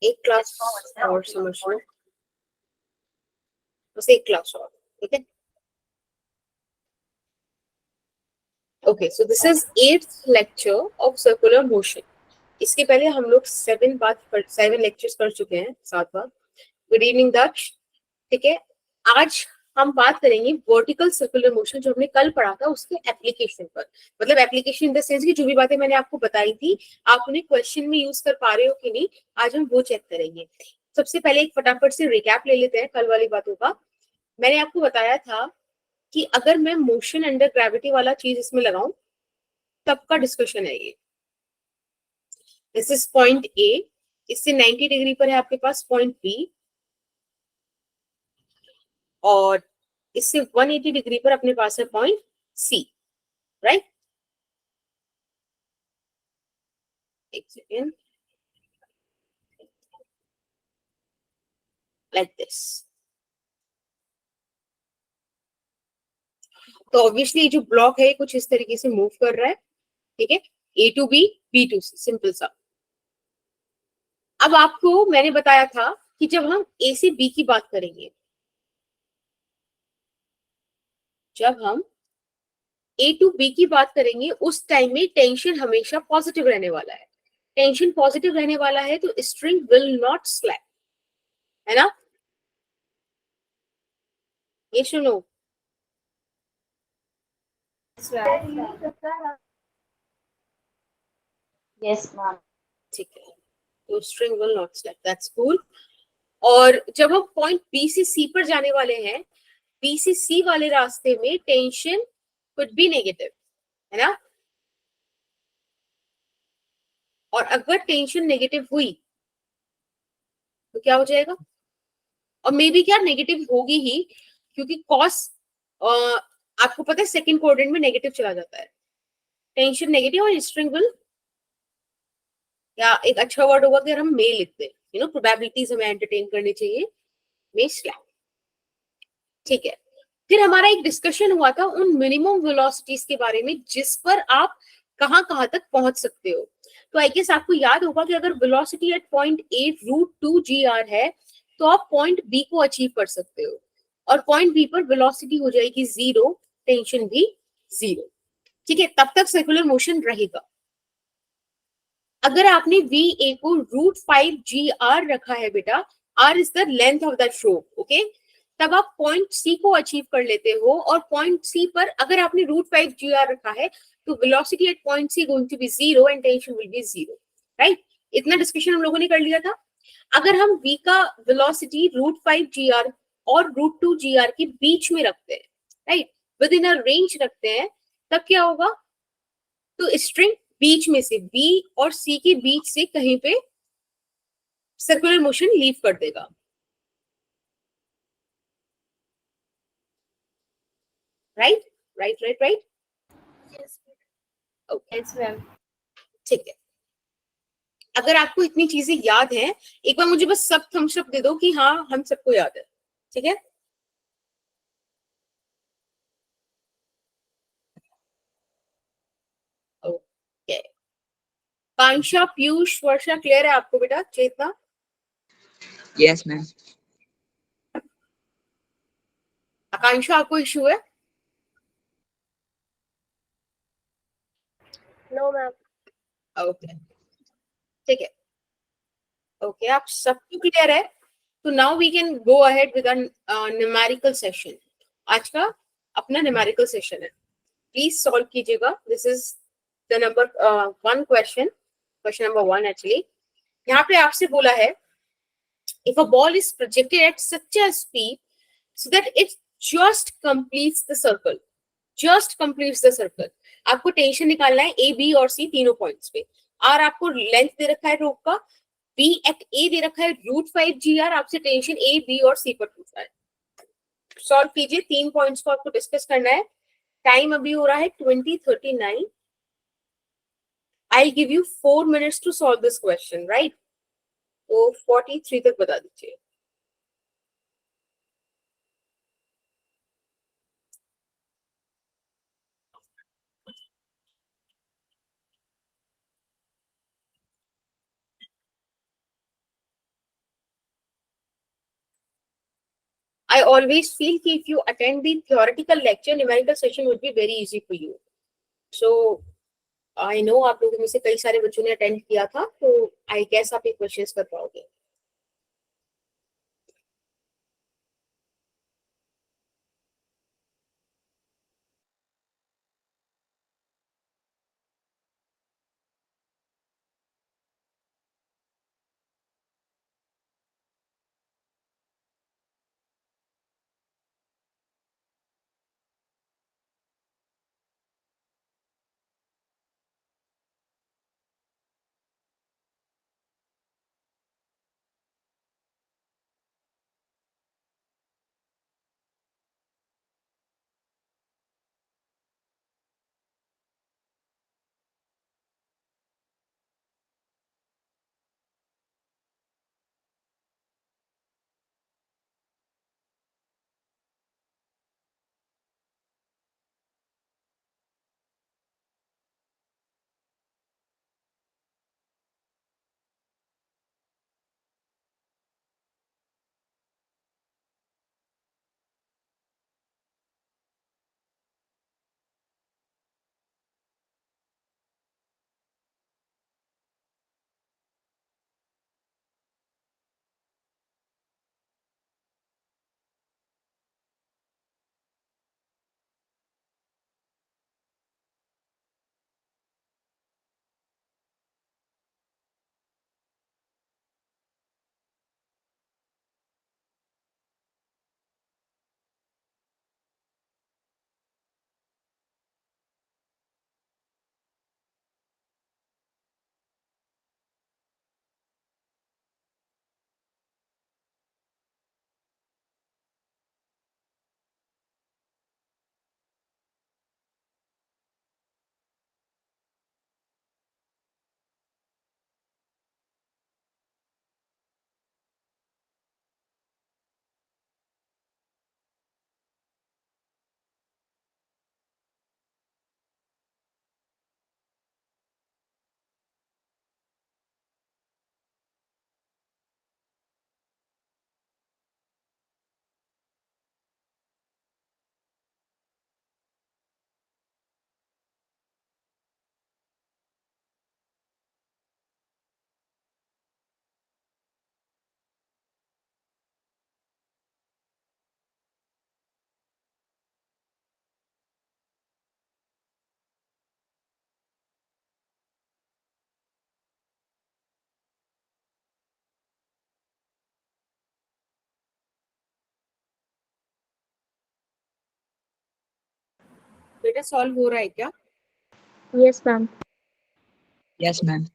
एक क्लास और समझ लो, बस एक क्लास और, ठीक है। Okay, so this is 8th lecture of circular motion. इसके पहले हम लोग 7 लेक्चर्स कर चुके हैं, 7 बार। गुड इवनिंग दक्ष, ठीक है। आज हम बात करेंगे वर्टिकल सर्कुलर मोशन, जो हमने कल पढ़ा था उसके एप्लीकेशन पर। मतलब एप्लीकेशन इन द सेंस की जो भी बातें मैंने आपको बताई थी आप उन्हें क्वेश्चन में यूज कर पा रहे हो कि नहीं, आज हम वो चेक करेंगे। सबसे पहले एक फटाफट से रिकैप ले लेते हैं कल वाली बातों का। मैंने आपको बताया था कि अगर मैं मोशन अंडर ग्रेविटी वाला चीज इसमें लगाऊं तब का डिस्कशन है ये। दिस इज पॉइंट ए, इससे 90 डिग्री पर है आपके पास पॉइंट बी, और इससे 180 डिग्री पर अपने पास है पॉइंट सी, राइट। एक सेकेंड, लाइक दिस। तो ऑब्वियसली जो ब्लॉक है कुछ इस तरीके से मूव कर रहा है, ठीक है। A to B, B to C, simple सा। अब आपको मैंने बताया था कि जब हम ए से बी की बात करेंगे, जब हम ए टू बी की बात करेंगे उस टाइम में टेंशन हमेशा पॉजिटिव रहने वाला है। टेंशन पॉजिटिव रहने वाला है तो स्ट्रिंग विल नॉट स्लैप, है ना। ये सुनो, यस मैम। ठीक है, तो string will not slap, that's cool. और जब हम पॉइंट बी से सी पर जाने वाले हैं, बी से सी वाले रास्ते में टेंशन कुड बी नेगेटिव, है ना। और अगर टेंशन नेगेटिव हुई तो क्या हो जाएगा, और मे बी क्या नेगेटिव होगी ही, क्योंकि कॉस आपको पता है सेकंड क्वाड्रेंट में नेगेटिव चला जाता है। टेंशन नेगेटिव और स्ट्रिंग विल, या एक अच्छा वर्ड होगा कि हम मे लिखते हैं, प्रोबेबिलिटीज हमें एंटरटेन करनी चाहिए, मे स्लैप, ठीक है। फिर हमारा एक डिस्कशन हुआ था उन मिनिमम वेलोसिटीज के बारे में जिस पर आप कहां कहां तक पहुंच सकते हो। तो आई गेस आपको याद होगा कि अगर velocity at point A √2 g है तो आप पॉइंट बी को अचीव कर सकते हो, और पॉइंट बी पर वेलोसिटी हो जाएगी 0, टेंशन भी 0, ठीक है। तब तक सर्कुलर मोशन रहेगा। अगर आपने वी ए को √5 g रखा है बेटा, r is the length of that rope, okay, तब आप पॉइंट सी को अचीव कर लेते हो, और पॉइंट सी पर अगर आपने √5 g रखा है तो velocity at point C going to be 0 and tension will be 0, right. इतना डिस्कशन हम लोगों ने कर लिया था। अगर हम v का वेलोसिटी √5 g और √2 g के बीच में रखते हैं, right, with in a range रखते हैं, तब क्या होगा, तो स्ट्रिंग बीच में से बी और सी के बीच से कहीं पे सर्कुलर मोशन लीव कर देगा, right right right right, yes ma'am. ठीक है। अगर आपको इतनी चीजें याद हैं, एक बार मुझे बस सब थम्स अप दे दो कि हाँ हम सबको याद है, ठीक है। ओके, कांक्षा, पीयूष, वर्षा क्लियर है आपको बेटा, चेतना? Yes ma'am. आकांक्षा आपको इश्यू है? No ma'am. ओके, ठीक है। ओके, आप सबको क्लियर है, तो now we can go ahead with numerical session. आज का अपना न्यूमेरिकल सेशन है, प्लीज सॉल्व कीजिएगा। This is the number 1 question, question number 1 actually. यहाँ पे आपसे बोला है, if a ball is projected at such a speed so that it just completes the circle, just completes the circle, आपको tension निकालना है A B और सी तीनों पॉइंट्स पे। आर आपको लेंथ दे रखा है रोप का, बी एट ए दे रखा है √5 g, आपसे टेंशन ए बी और सी पर पूछ रहा है। सॉल्व कीजिए, 3 पॉइंट्स को आपको डिस्कस करना है। टाइम अभी हो रहा है 20:39। I give you 4 minutes to solve this question, right. तो 43 तक बता दीजिए। I always feel कि if you attend the theoretical lecture, numerical session would be very easy for you. So I know आप लोगों में से कई सारे बच्चों ने अटेंड किया था, तो I guess आप ये क्वेश्चंस कर पाओगे. बेटा सॉल्व हो रहा है क्या? Yes, ma'am. Yes, ma'am.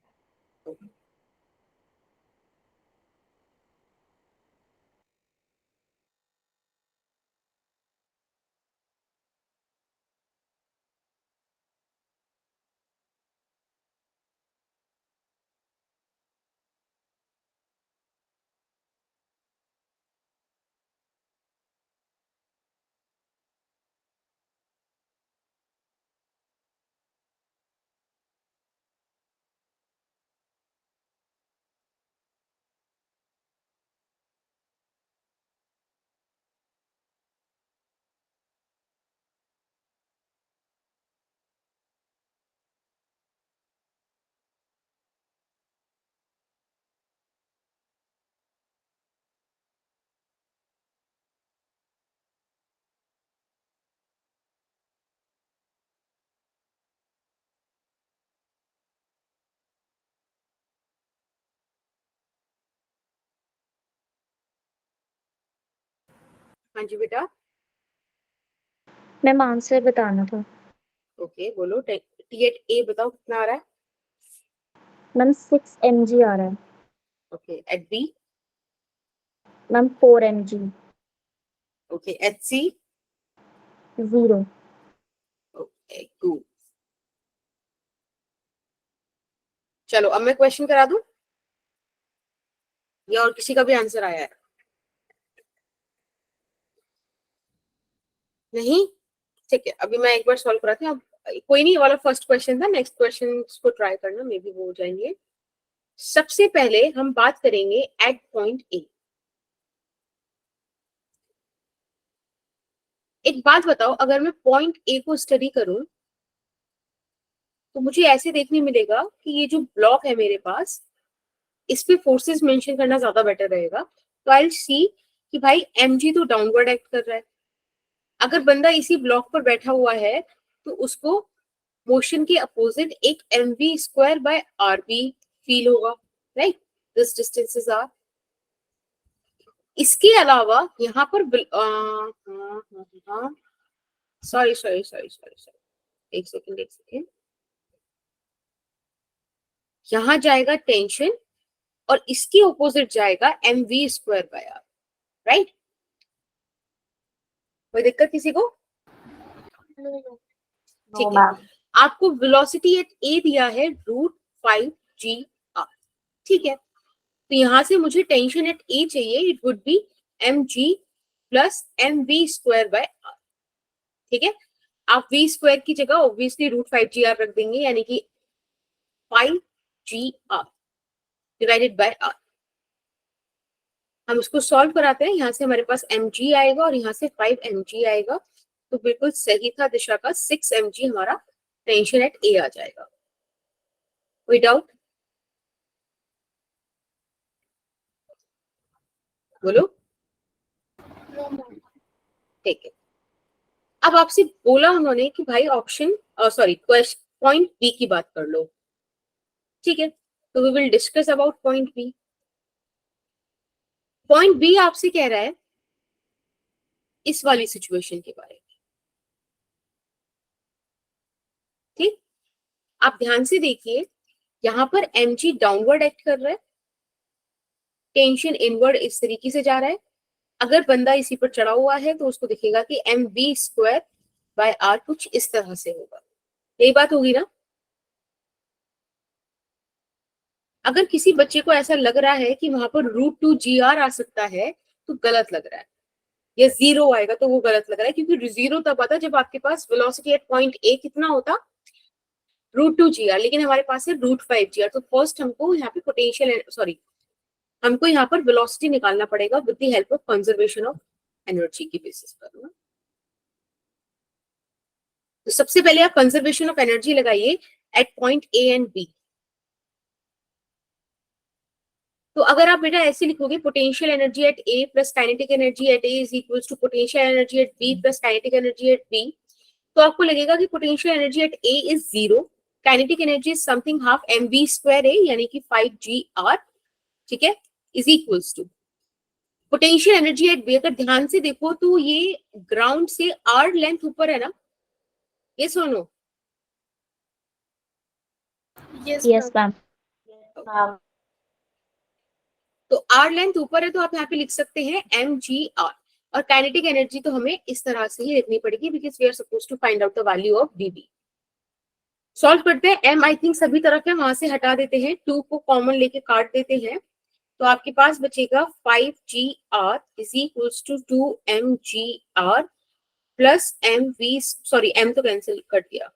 हाँ जी बेटा. मैम आंसर बताना था. ओके बोलो. टी एट ए बताओ कितना आ रहा है? मैम 6 mg आ रहा है. Okay. At B? Ma'am 4 mg. Okay. H C? 0. Okay good. चलो अब मैं क्वेश्चन करा दूं या और किसी का भी आंसर आया है? नहीं. ठीक है अभी मैं एक बार सॉल्व कराती हूँ. अब कोई नहीं, ये वाला फर्स्ट क्वेश्चन था. नेक्स्ट क्वेश्चन को ट्राई करना, मे बी वो हो जाएंगे. सबसे पहले हम बात करेंगे एट पॉइंट ए. एक बात बताओ, अगर मैं पॉइंट ए को स्टडी करूं तो मुझे ऐसे देखने मिलेगा कि ये जो ब्लॉक है मेरे पास, इस पे फोर्सेस मेंशन करना ज्यादा बेटर रहेगा। तो आई सी कि भाई mg तो डाउनवर्ड एक्ट कर रहा है। अगर बंदा इसी ब्लॉक पर बैठा हुआ है तो उसको मोशन के अपोजिट एक mv square by rb feel होगा, राइट? This distances are. इसके अलावा यहाँ पर sorry sorry sorry sorry sorry, एक सेकेंड, यहाँ जाएगा टेंशन और इसके ऑपोजिट जाएगा mv square by r, right? कोई दिक्कत किसी को? ठीक है, आपको वेलोसिटी एट ए दिया है √5g r, ठीक है? तो यहां से मुझे टेंशन एट ए चाहिए, it would B mg plus mv square by r, ठीक है? आप v स्क्वायर की जगह ऑब्वियसली √5g r रख देंगे, यानी कि 5g r divided by r। हम इसको सॉल्व कराते हैं, यहाँ से हमारे पास mg आएगा और यहाँ से 5mg आएगा, तो बिल्कुल सही था दिशा का, 6mg हमारा टेंशन एट ए आ जाएगा। कोई डाउट? बोलो। ठीक है, अब आपसे बोला उन्होंने कि भाई ऑप्शन सॉरी पॉइंट बी की बात कर लो, ठीक है? तो we will discuss about point B. Point B आपसे कह रहा है इस वाली सिचुएशन के बारे में, ठीक? आप ध्यान से देखिए, यहां पर mg डाउनवर्ड एक्ट कर रहा है, टेंशन इनवर्ड इस तरीके से जा रहा है। अगर बंदा इसी पर चढ़ा हुआ है तो उसको दिखेगा कि mv स्क्वायर बाय r कुछ इस तरह से होगा। यही बात होगी ना? अगर किसी बच्चे को ऐसा लग रहा है कि वहां पर √2gr आ सकता है तो गलत लग रहा है, या 0 आएगा तो वो गलत लग रहा है, क्योंकि 0 तब आता जब आपके पास वेलोसिटी एट पॉइंट ए कितना होता, √2gr, लेकिन हमारे पास है √5gr। तो फर्स्ट हमको यहाँ पे पोटेंशियल सॉरी हमको यहाँ पर वेलोसिटी निकालना पड़ेगा with the help of conservation of energy की बेसिस पर ना। तो सबसे पहले आप कंजर्वेशन ऑफ एनर्जी लगाइए at point A and B. तो अगर आप बेटा ऐसे लिखोगे potential energy at A plus kinetic energy at A is equals to potential energy at B plus kinetic energy at B, तो आपको लगेगा कि potential energy at A is 0, kinetic energy is something half mv square A यानी कि 5gr, ठीक है, is equals to potential energy at B. अगर ध्यान से देखो तो ये ग्राउंड से r लेंथ ऊपर है ना, ये सुनो। Yes ma'am. तो r लेंथ ऊपर है तो आप यहाँ पे लिख सकते हैं mgr, और काइनेटिक एनर्जी तो हमें इस तरह से ही लिखनी पड़ेगी because we are suppose to find out the value of dv। Solve करते हैं। m आई थिंक सभी तरफ है, वहां से हटा देते हैं, 2 को कॉमन लेके काट देते हैं, तो आपके पास बचेगा 5gr is equals to 2mgr plus mv sorry m तो कैंसिल कर दिया,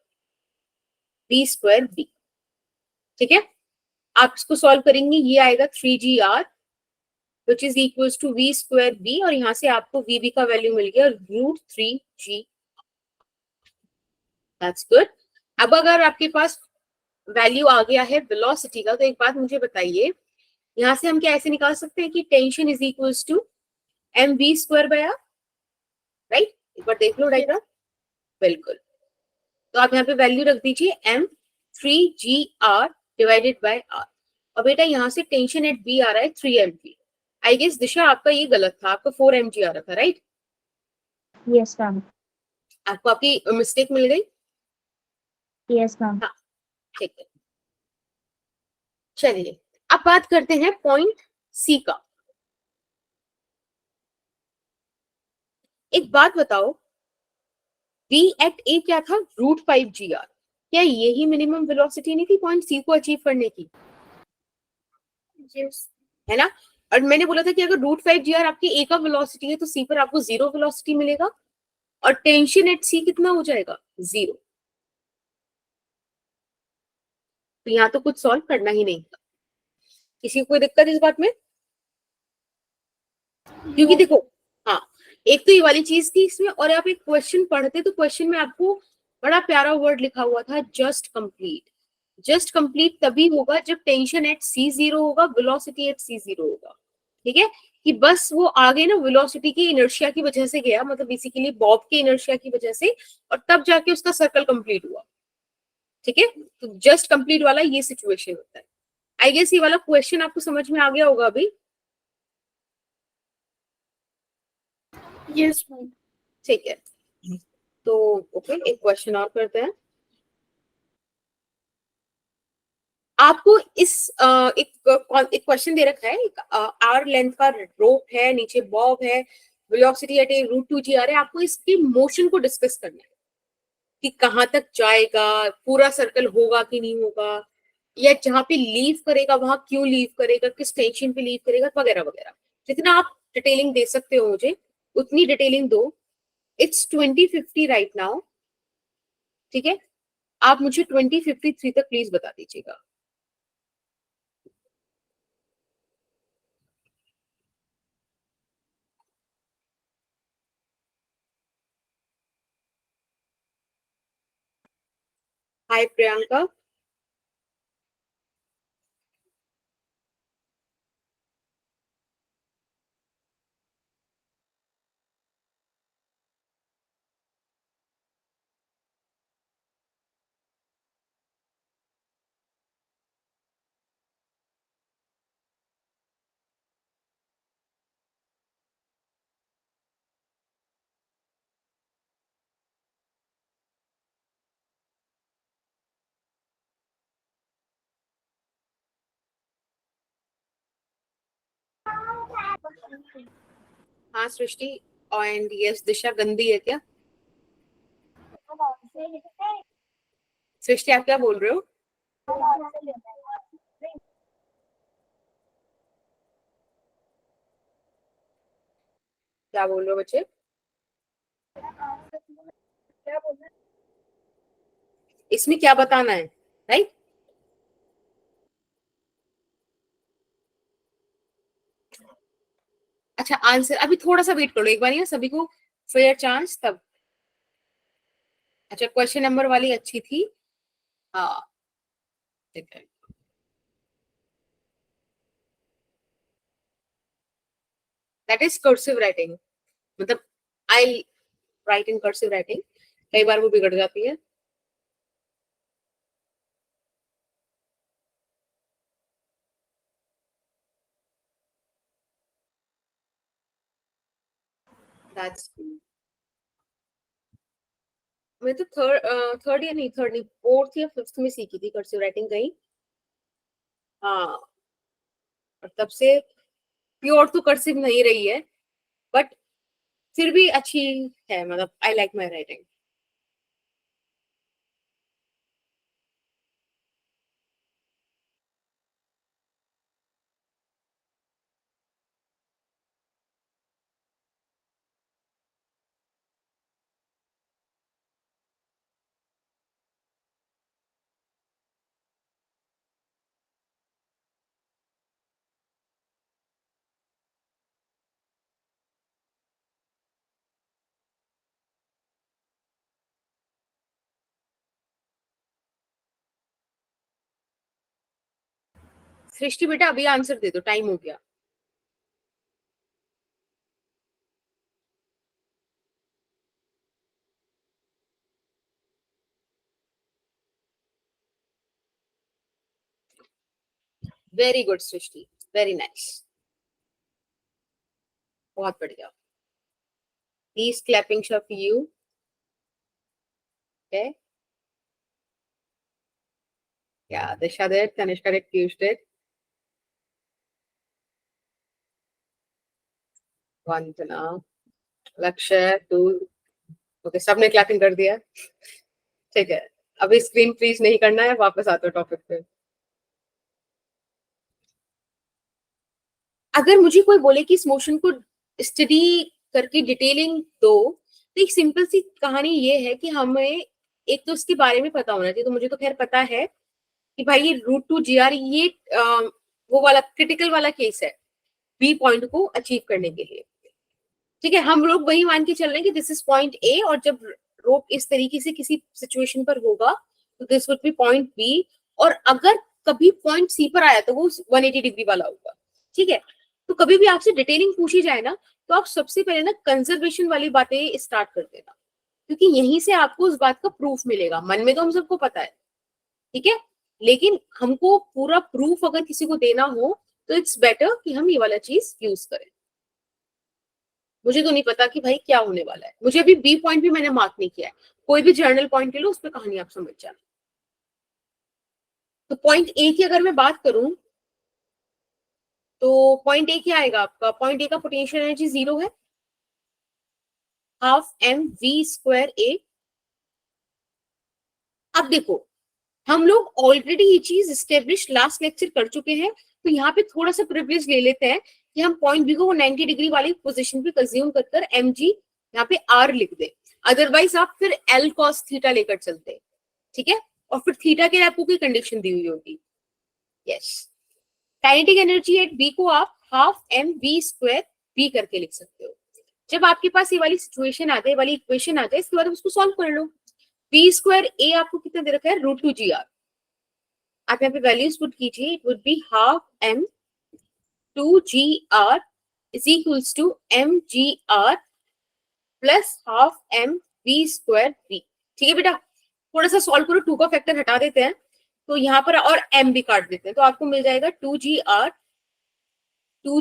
v स्क्वायर b, ठीक है? आप इसको सॉल्व करेंगे, ये आएगा 3gr which is equals to v square b, और यहां से आपको vb का वैल्यू मिल गया √3g। That's good. अब अगर आपके पास वैल्यू आ गया है वेलोसिटी का, तो एक बात मुझे बताइए, यहां से हम क्या ऐसे निकाल सकते हैं कि tension is equals to mv square by r, right? एक बार देख लो डायग्राम, बिल्कुल। तो आप यहाँ पे वैल्यू रख दीजिए m3gr डिवाइडेड बाय r, और बेटा यहाँ से टेंशन एट बी आ रहा है 3mg। आई गेस दिशा आपका ये गलत था, आपका 4mg आ रहा था, राइट? Yes ma'am. आपको आपकी मिस्टेक मिल गई। Yes ma'am. हाँ, ठीक है, चलिए अब बात करते हैं पॉइंट सी का। एक बात बताओ, v एट ए क्या था, √5gr, क्या यही मिनिमम वेलोसिटी नहीं थी पॉइंट सी को अचीव करने की? yes. है ना? और मैंने बोला था कि अगर √5gr आपकी ए का वेलोसिटी है तो सी पर आपको 0 वेलोसिटी मिलेगा, और टेंशन एट सी कितना हो जाएगा, 0। तो यहाँ तो कुछ सॉल्व करना ही नहीं था। किसी को कोई दिक्कत इस बात में? क्योंकि देखो, हाँ, एक तो ये वाली चीज थी इसमें, और आप एक क्वेश्चन पढ़ते तो क्वेश्चन में आपको बड़ा प्यारा वर्ड लिखा हुआ था, जस्ट कंप्लीट। जस्ट कंप्लीट तभी होगा जब टेंशन एट C0 होगा, वेलोसिटी एट C0 होगा। ठीक है, कि बस वो आगे ना वेलोसिटी की इनर्शिया की वजह से गया, मतलब बेसिकली बॉब के इनर्शिया की वजह से, और तब जाके उसका सर्कल कंप्लीट हुआ। ठीक है, तो जस्ट कंप्लीट वाला ये सिचुएशन होता है। आई गेस ये वाला क्वेश्चन आपको समझ में आ गया होगा अभी। Yes, ma'am. ठीक है, तो ओके, एक क्वेश्चन और करते हैं। आपको इस एक क्वेश्चन दे रखा है, एक आर लेंथ का रोप है, नीचे बॉब है, वेलोसिटी एट √2g है, आपको इसकी मोशन को डिस्कस करना है कि कहाँ तक जाएगा, पूरा सर्कल होगा कि नहीं होगा, या जहां पे लीव करेगा वहां क्यों लीव करेगा, किस टेंशन पे लीव करेगा, वगैरह वगैरह। जितना आप डिटेलिंग दे सकते हो मुझे उतनी डिटेलिंग दो। It's 2050 right now. ठीक है, आप मुझे 2053 तक प्लीज बता दीजिएगा। हाय प्रियंका। हाँ सृष्टि, एंड यस दिशा गंदी है क्या? सृष्टि आप क्या बोल रहे हो? क्या बोल रहे हो बच्चे? इसमें क्या बताना है, राइट? अच्छा आंसर, अभी थोड़ा सा वेट कर लो एक बार, ये सभी को फेयर चांस तब। अच्छा क्वेश्चन नंबर वाली अच्छी थी। हाँ ठीक है। दैट इज कर्सिव राइटिंग, मतलब आई राइट इन कर्सिव राइटिंग, कई बार वो बिगड़ जाती है। दैट्स, मैं तो थर्ड नहीं, फोर्थ या फिफ्थ में सीखी थी कर्सिव राइटिंग कहीं। हाँ, और तब से प्योर तो कर्सिव नहीं रही है, बट फिर भी अच्छी है, मतलब आई लाइक माई राइटिंग। सृष्टि बेटा अभी आंसर दे दो, टाइम हो गया। वेरी गुड सृष्टि, वेरी नाइस, बहुत बढ़िया। These clappings are for you. Okay. Yeah, Disha did, Tanishka did, Piyush did. Vandana, Lakshya, two. Okay, सबने क्लैपिंग कर दिया। ठीक है, अभी स्क्रीन फ्रीज नहीं करना है, वापस आते हो टॉपिक पे। अगर मुझे कोई बोले कि इस मोशन को स्टडी करके डिटेलिंग दो, तो एक सिंपल सी कहानी ये है कि हमें एक तो उसके बारे में पता होना चाहिए। तो मुझे तो खैर पता है कि भाई ये √2g ये वो वाला क्रिटिकल वाला केस है बी पॉइंट को अचीव करने के लिए। ठीक है, हम लोग वही मान के चल रहे हैं कि दिस इज पॉइंट ए, और जब रोप इस तरीके से किसी सिचुएशन पर होगा तो this would be point B, और अगर कभी पॉइंट सी पर आया तो वो 180 डिग्री वाला होगा। ठीक है, तो कभी भी आपसे डिटेलिंग पूछी जाए ना, तो आप सबसे पहले ना कंजर्वेशन वाली बातें स्टार्ट कर देना, क्योंकि यहीं से आपको उस बात का प्रूफ मिलेगा। मन में तो हम सबको पता है, ठीक है, लेकिन हमको पूरा प्रूफ अगर किसी को देना हो तो इट्स बेटर कि हम ये वाला चीज यूज करें। मुझे तो नहीं पता कि भाई क्या होने वाला है, मुझे अभी बी पॉइंट भी मैंने मार्क नहीं किया है। कोई भी जर्नल पॉइंट ले लो, उस पर कहानी आप समझ जाना। तो पॉइंट ए की अगर मैं बात करूं, तो पॉइंट ए क्या आएगा आपका? पॉइंट ए का पोटेंशियल एनर्जी 0 है, हाफ एम वी स्क्वायर ए। अब देखो, हम लोग ऑलरेडी ये चीज स्टेब्लिश लास्ट लेक्चर कर चुके हैं, तो यहाँ पे थोड़ा सा प्रिविलेज ले लेते हैं कि हम पॉइंट बी को 90 डिग्री वाली पोजीशन पे कंज्यूम कर एम जी यहाँ पे आर लिख दे। अदरवाइज आप फिर एल कॉस थीटा लेकर चलते, ठीक है, और फिर थीटा के लिए आपको कोई कंडीशन दी हुई होगी। Yes, kinetic energy at B को आप half M V square B करके लिख सकते हो। जब आपके पास ये वाली सिचुएशन आ जाए, वाली इक्वेशन आ जाए, इसके बाद उसको सॉल्व कर लो। बी स्क्वायर ए आपको कितना दे रखा है? √2 GR। आप यहाँ पे वैल्यूज पुट कीजिए, it would be half M 2 GR is equals to mgr plus half M V square B. ठीक है बेटा, थोड़ा सा सॉल्व करो, 2 का फैक्टर हटा देते हैं, तो यहाँ पर और m भी काट देते हैं, तो आपको मिल जाएगा 2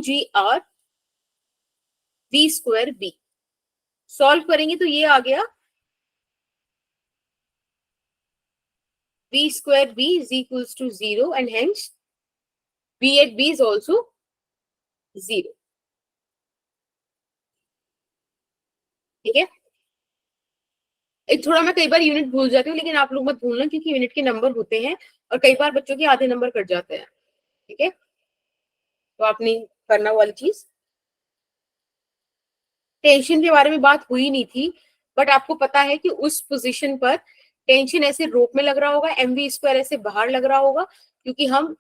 GR V square B. Solve करेंगे तो ये आ गया v square b is equals to 0 and hence b at b is also 0। ठीक है, एक थोड़ा मैं कई बार यूनिट भूल जाती हूँ, लेकिन आप लोग मत भूलना, क्योंकि यूनिट के नंबर होते हैं और कई बार बच्चों के आधे नंबर कट जाते हैं। ठीक है, तो आप नहीं करना वाली चीज। टेंशन के बारे में बात हुई नहीं थी, बट आपको पता है कि उस पोजीशन पर टेंशन ऐसे रोप में लग रहा होगा, एम वी स्क्वायर ऐसे बाहर लग रहा होगा, क्योंकि हम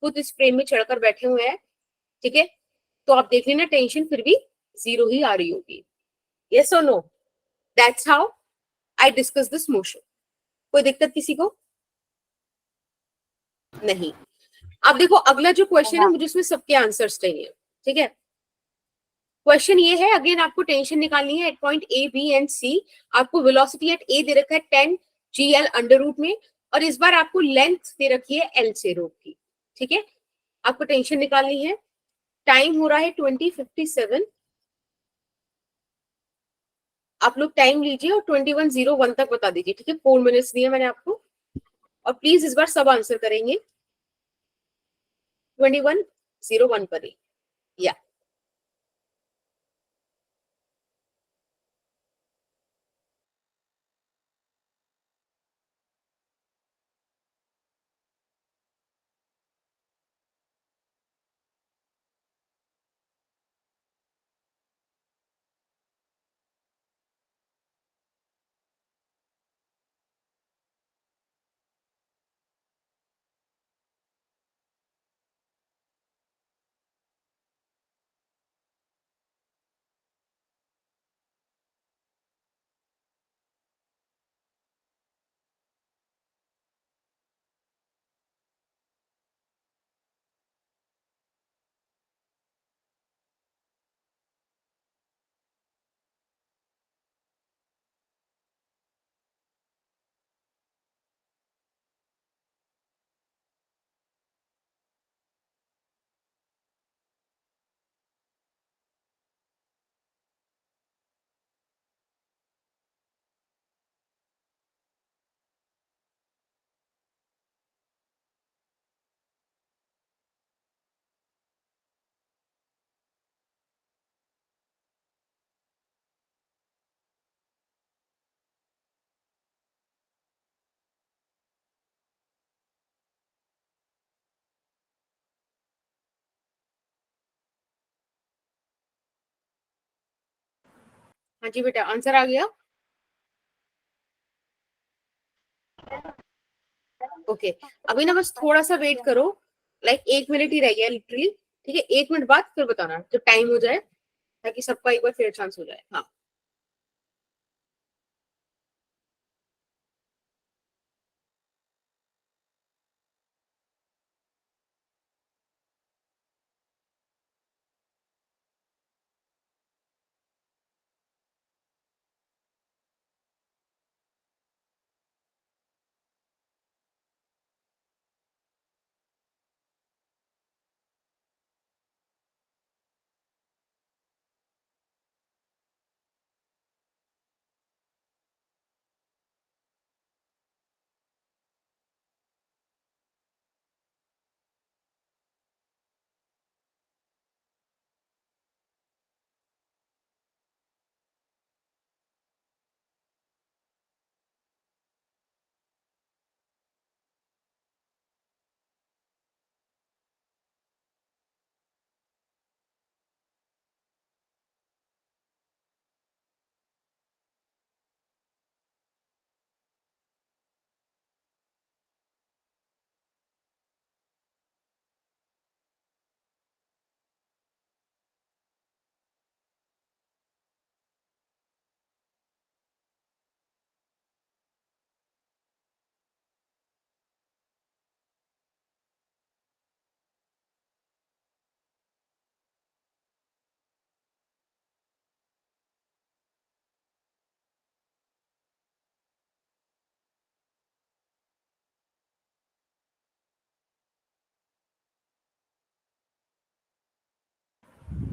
खुद इस फ्रेम में चढ़कर बैठे हुए हैं। ठीक है, तो आप देख लेना, टेंशन फिर भी 0 ही आ रही होगी। यस और no? That's how I discuss this motion. कोई दिक्कत किसी को? नहीं। अब देखो, अगला जो क्वेश्चन है, मुझे उसमें सबके आंसर्स चाहिए। ठीक है, क्वेश्चन ये है, अगेन आपको टेंशन निकालनी है at point A B and C. आपको वेलोसिटी एट ए दे रखा है 10 GL अंडर रूट में, और इस बार आपको लेंथ दे रखी है L से रोप की। ठीक है, आपको टेंशन निकालनी है। टाइम हो रहा है 20:57। आप लोग टाइम लीजिए और 21:01 तक बता दीजिए। ठीक है, 4 मिनट्स दिए मैंने आपको, और प्लीज इस बार सब आंसर करेंगे 21:01 पर ही। या हाँ जी बेटा, आंसर आ गया। ओके, अभी ना बस थोड़ा सा वेट करो, लाइक 1 मिनट ही रह गया लिटरली। ठीक है, 1 मिनट बाद फिर बताना जब टाइम हो जाए। ताकि सबका एक बार फेयर चांस हो जाए। हाँ,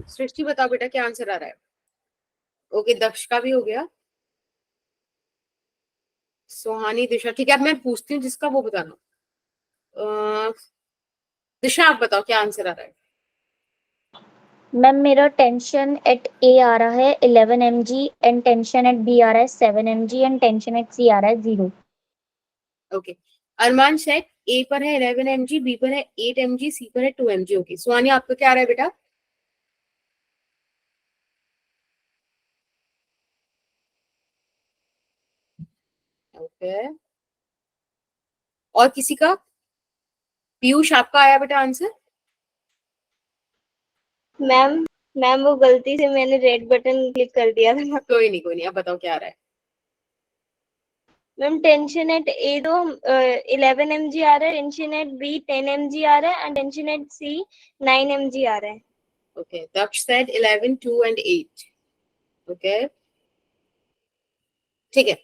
सृष्टि बताओ बेटा क्या आंसर आ रहा है। ओके, दक्ष का भी हो गया, सुहानी, दिशा। ठीक है, अब मैं पूछती हूँ जिसका, वो बताना। दिशा आप बताओ क्या आंसर आ रहा है। मैम मेरा टेंशन एट ए आ रहा है 11 mg and tension at B आ रहा है 7 mg and tension at C आ रहा है 0। ओके, अरमान शेख ए पर है 11 mg, बी पर है 8 mg, सी पर है 2 mg। ओके, सुहानी आपका क्या आ रहा है बेटा। ओके, और किसी का। पीयूष आपका आया बेटा आंसर। मैम मैम वो गलती से मैंने रेड बटन क्लिक कर दिया था। कोई नहीं कोई नहीं, अब बताओ क्या आ रहा है। मैम टेंशन एट ए तो 11 mg आ रहा है, टेंशन एट बी 10 mg आ रहा है and tension at C 9 mg आ रहा है। Okay, Daksh said 11, 2 and 8। Okay, ठीक है,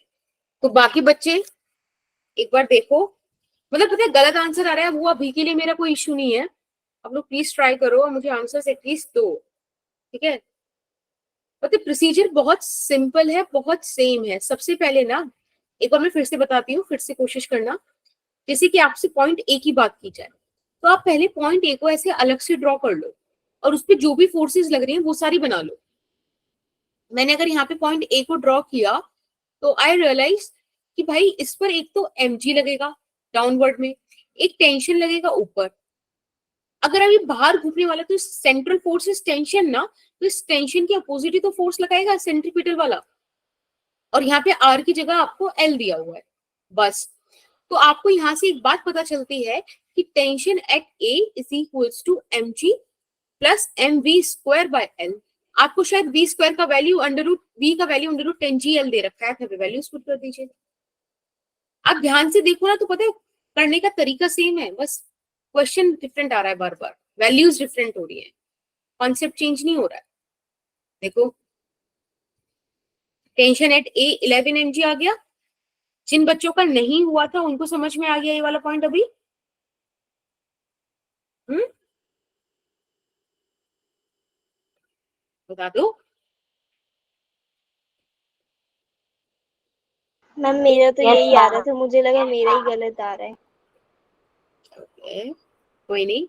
तो बाकी बच्चे एक बार देखो, मतलब पता है गलत आंसर आ रहा है, वो अभी के लिए मेरा कोई इशू नहीं है। आप लोग प्लीज ट्राई करो और मुझे आंसर एटलीस्ट दो, ठीक है। पता है प्रोसीजर बहुत सिंपल है, बहुत सेम है। सबसे पहले ना, एक बार मैं फिर से बताती हूँ, फिर से कोशिश करना। जैसे कि आपसे पॉइंट ए की बात की जाए, तो आप पहले पॉइंट ए को ऐसे अलग से ड्रॉ कर लो और उस पर जो भी फोर्सेस लग रही हैं वो सारी बना लो। मैंने अगर यहाँ पे पॉइंट ए को ड्रॉ किया तो आई रियलाइज कि भाई इस पर एक तो mg लगेगा डाउनवर्ड में, एक टेंशन लगेगा ऊपर। अगर अभी बाहर घूमने वाला तो सेंट्रल फोर्स इज टेंशन ना, तो इस टेंशन के अपोजिट ही तो फोर्स लगाएगा सेंट्रीपिटल वाला। और यहाँ पे आर की जगह आपको एल दिया हुआ है बस। तो आपको यहाँ से एक बात पता चलती है कि tension at A is equals to M G plus M V square by L. आपको शायद वी स्क्वायर का वैल्यू अंडर रूट वी का value under root 10 G L दे रखा है, वैल्यूज पुट कर दीजिए। आप ध्यान से देखो ना तो पता है करने का तरीका सेम है, बस क्वेश्चन डिफरेंट आ रहा है, बार बार वैल्यूज डिफरेंट हो रही है, कॉन्सेप्ट चेंज नहीं हो रहा है। देखो, टेंशन एट ए 11 mg आ गया। जिन बच्चों का नहीं हुआ था उनको समझ में आ गया ये वाला पॉइंट अभी। हम्म, बता दो। मैम मेरा तो Yes, यही आ रहा ma'am. था, मुझे लगा मेरा ही गलत आ रहा है। ओके, कोई नहीं।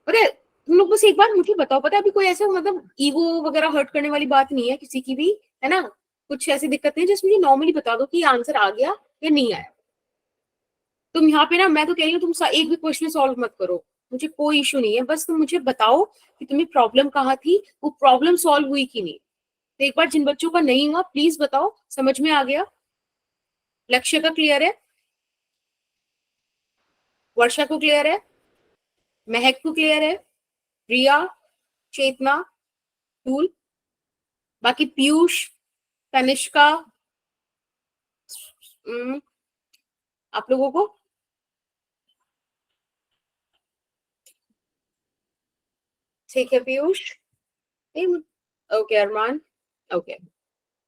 पता है तुम लोग बस एक बार मुझे बताओ, पता है अभी कोई ऐसा मतलब ईगो वगैरह हर्ट करने वाली बात नहीं है किसी की भी, है ना। कुछ ऐसी दिक्कत नहीं, जस्ट मुझे नॉर्मली बता दो कि आंसर आ गया या नहीं आया। तुम यहाँ पे ना, मैं तो कह रही हूँ तुम एक भी क्वेश्चन सॉल्व मत करो, मुझे कोई इशू नहीं है, बस तुम मुझे बताओ कि तुम्हें प्रॉब्लम कहाँ थी, वो प्रॉब्लम सॉल्व हुई कि नहीं। तो एक बार जिन बच्चों का नहीं हुआ प्लीज बताओ, समझ में आ गया। लक्ष्य का क्लियर है, वर्षा को क्लियर है, महक को क्लियर है, रिया, चेतना, टूल, बाकी पीयूष, तनिष्का, आप लोगों को ठीक है? पीयूष, ओके। अरमान, ओके।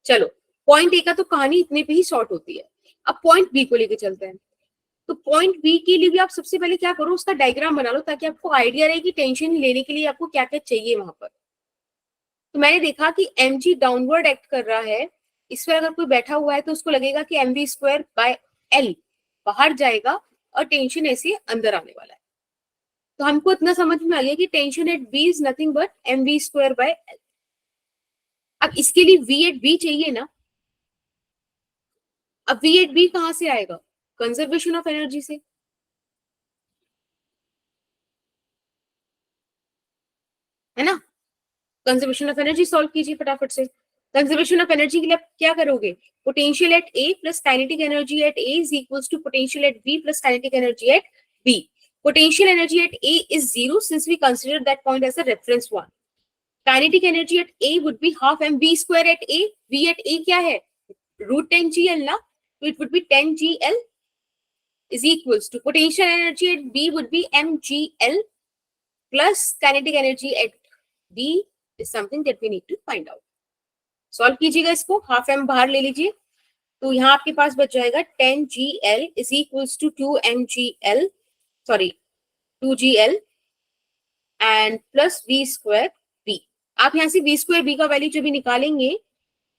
चलो, पॉइंट ए का तो कहानी इतने पे ही शॉर्ट होती है। अब पॉइंट बी को लेके चलते हैं। तो पॉइंट बी के लिए भी आप सबसे पहले क्या करो, उसका डायग्राम बना लो, ताकि आपको आइडिया रहे कि टेंशन लेने के लिए आपको क्या क्या चाहिए वहां पर। तो मैंने देखा कि mg डाउनवर्ड एक्ट कर रहा है, इस पर अगर कोई बैठा हुआ है तो उसको लगेगा कि mv स्क्वायर बाय l बाहर जाएगा और टेंशन ऐसे अंदर आने वाला है। तो हमको इतना समझ में आ गया कि tension at B is nothing but mv square by l। अब इसके लिए v एट बी चाहिए ना। अब v एट बी कहां से आएगा? कंजर्वेशन ऑफ एनर्जी से, है ना? कंजर्वेशन ऑफ एनर्जी सॉल्व कीजिए फटाफट से। कंजर्वेशन ऑफ एनर्जी के लिए आप क्या करोगे? Potential at A plus kinetic energy at A is equals to potential at B plus kinetic energy at B. Potential energy at A is 0 since we consider that point as a reference one. Kinetic energy at A would be half mv square at A. V at A क्या है? Root 10 GL ना? So it would be 10 GL is equals to potential energy at B would be mgl plus kinetic energy at B is something that we need to find out. Solve कीजिएगा इसको, half m बाहर ले लीजिए, तो यहाँ आपके पास बच जाएगा 10 GL is equals to 2 mgl, sorry 2gl and plus v square b। आप यहाँ से v square b का वैल्यू जब भी निकालेंगे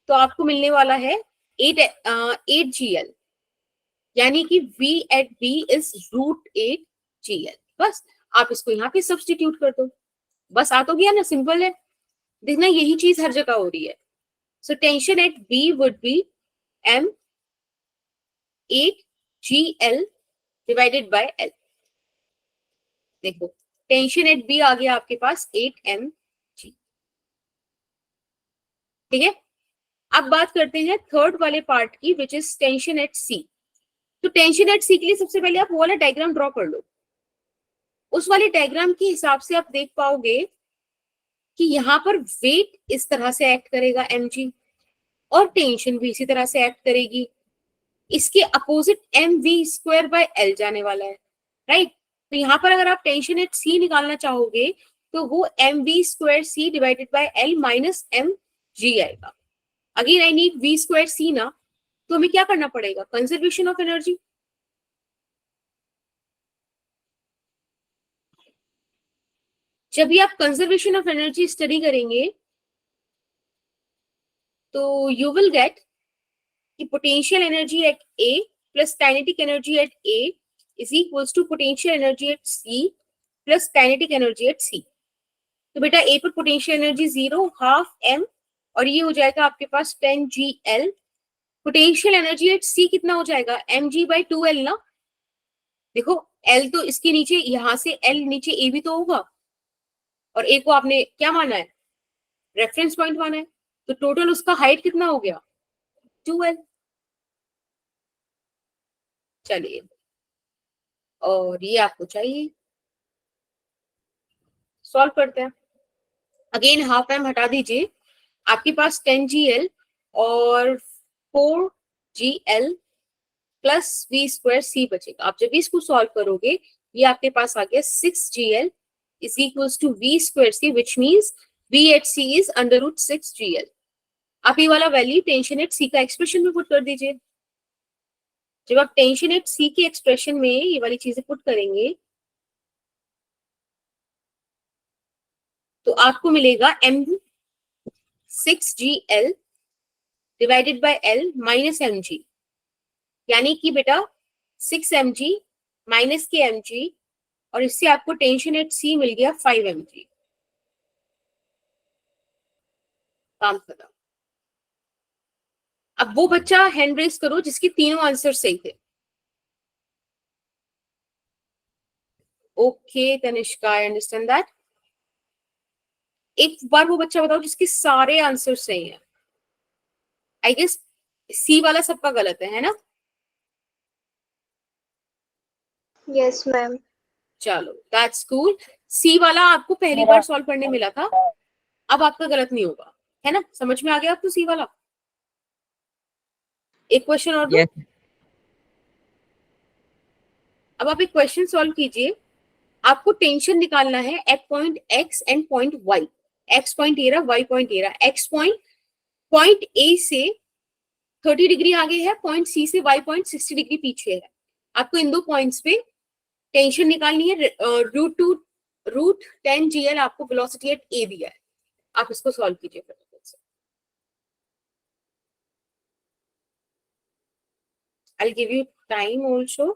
तो आपको मिलने वाला है 8 gl, यानी कि v at b is root 8 gl। बस आप इसको यहाँ पे सब्स्टिट्यूट कर दो, बस आ तो गया ना, सिंपल है। देखना यही चीज हर जगह हो रही है। So tension eight b would be m 8 gl divided by l। देखो टेंशन एट बी आ गया आपके पास 8 mg। ठीक है, अब बात करते हैं थर्ड वाले पार्ट की, which is tension at C. तो टेंशन एट सी के लिए सबसे पहले आप वो वाला डायग्राम ड्रॉ कर लो। उस वाले डायग्राम के हिसाब से आप देख पाओगे कि यहाँ पर वेट इस तरह से एक्ट करेगा mg, और टेंशन भी इसी तरह से एक्ट करेगी। इसके opposite mv square by l जाने वाला है, राइट? तो यहाँ पर अगर आप टेंशन एट सी निकालना चाहोगे तो वो mv square C divided by l minus mg आएगा। Again I need v square C ना, तो हमें क्या करना पड़ेगा? Conservation of energy. जब भी आप कंजर्वेशन ऑफ एनर्जी स्टडी करेंगे तो यू विल गेट कि potential energy at A plus kinetic energy at A is equals to potential energy at C plus kinetic energy at C. तो बेटा ए पर potential energy 0 half m, और ये हो जाएगा आपके पास 10 GL। पोटेंशियल एनर्जी एट सी कितना हो जाएगा? mg बाई 2l ना। देखो l तो इसके नीचे, यहां से l नीचे a भी तो होगा, और a को आपने क्या माना है? रेफरेंस पॉइंट माना है। तो टोटल उसका हाइट कितना हो गया? 2l। चलिए, और ये आपको चाहिए, सॉल्व करते हैं। अगेन हाफ m हटा दीजिए, आपके पास 10 GL और 4 GL प्लस v स्क्वायर सी बचेगा। आप जब इसको सॉल्व करोगे ये आपके पास आ गया 6 GL is equals to v square C, which means v at c is under root 6 GL। आप ये वाला वैल्यू टेंशन एट सी का एक्सप्रेशन में पुट कर दीजिए। जब आप टेंशन एट सी के एक्सप्रेशन में ये वाली चीजें पुट करेंगे तो आपको मिलेगा m 6 GL divided by l minus mg, यानी कि बेटा 6 mg माइनस के mg, और इससे आपको टेंशन एट सी मिल गया 5 mg। काम खत्म। अब वो बच्चा हैंड रेस करो जिसके तीनों आंसर सही थे। Okay Tanishka, I understand that. एक बार वो बच्चा बताओ जिसके सारे आंसर सही हैं। आई गेस सी वाला सबका गलत है ना? Yes, ma'am. चलो दैट्स कूल। सी वाला आपको पहली बार सॉल्व करने मिला था, अब आपका गलत नहीं होगा। है ना, समझ में आ गया आपको सी वाला? एक क्वेश्चन और दो। Yes. अब आप एक क्वेश्चन सॉल्व कीजिए, आपको टेंशन निकालना है at point X and point Y. X point ए रहा, वाई पॉइंट ए रहा। एक्स पॉइंट पॉइंट ए से 30 डिग्री आगे है, पॉइंट सी से वाई पॉइंट 60 डिग्री पीछे है। आपको इन दो पॉइंट्स पे टेंशन निकालनी है। रूट 10 जीएल आपको वेलोसिटी एट ए दिया है। आप इसको सॉल्व कीजिए फटाफट से। आई गिव यू टाइम ऑल्सो।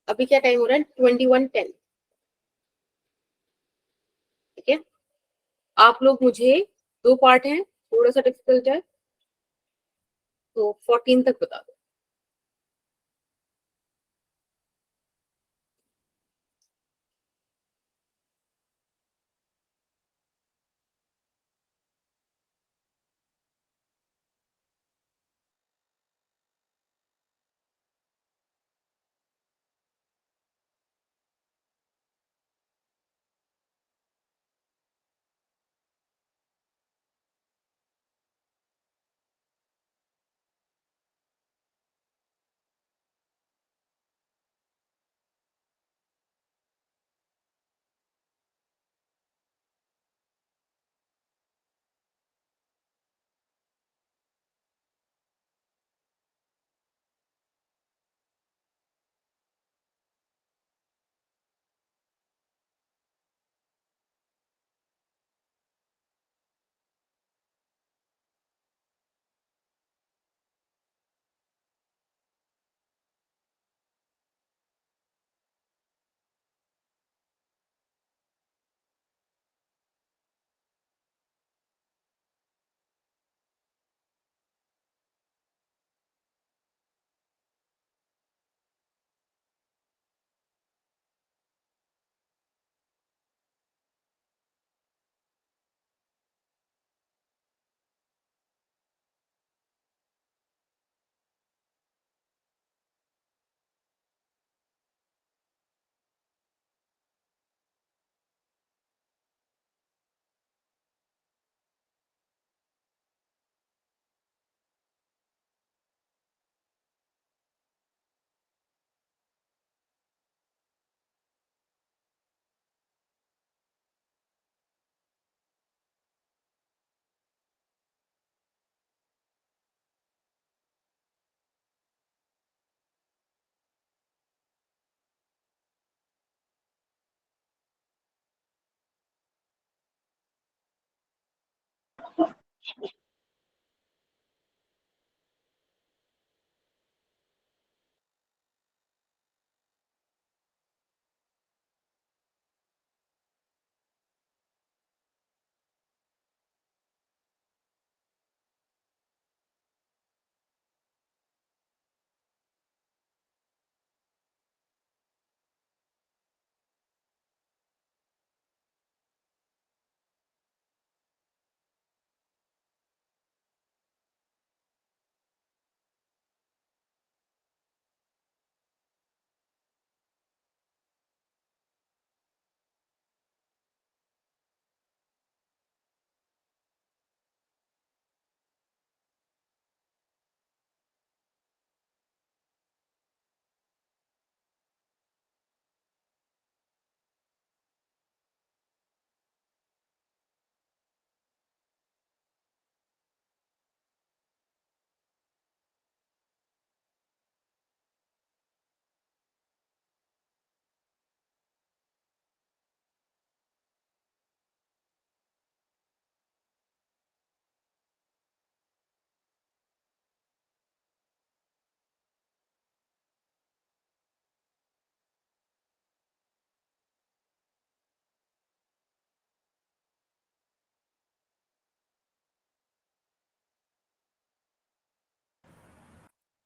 अभी क्या टाइम हो रहा है? 21:10। ठीक है, आप लोग मुझे, दो पार्ट हैं, थोड़ा सा डिफिकल्ट है, तो 14 तक बता दो।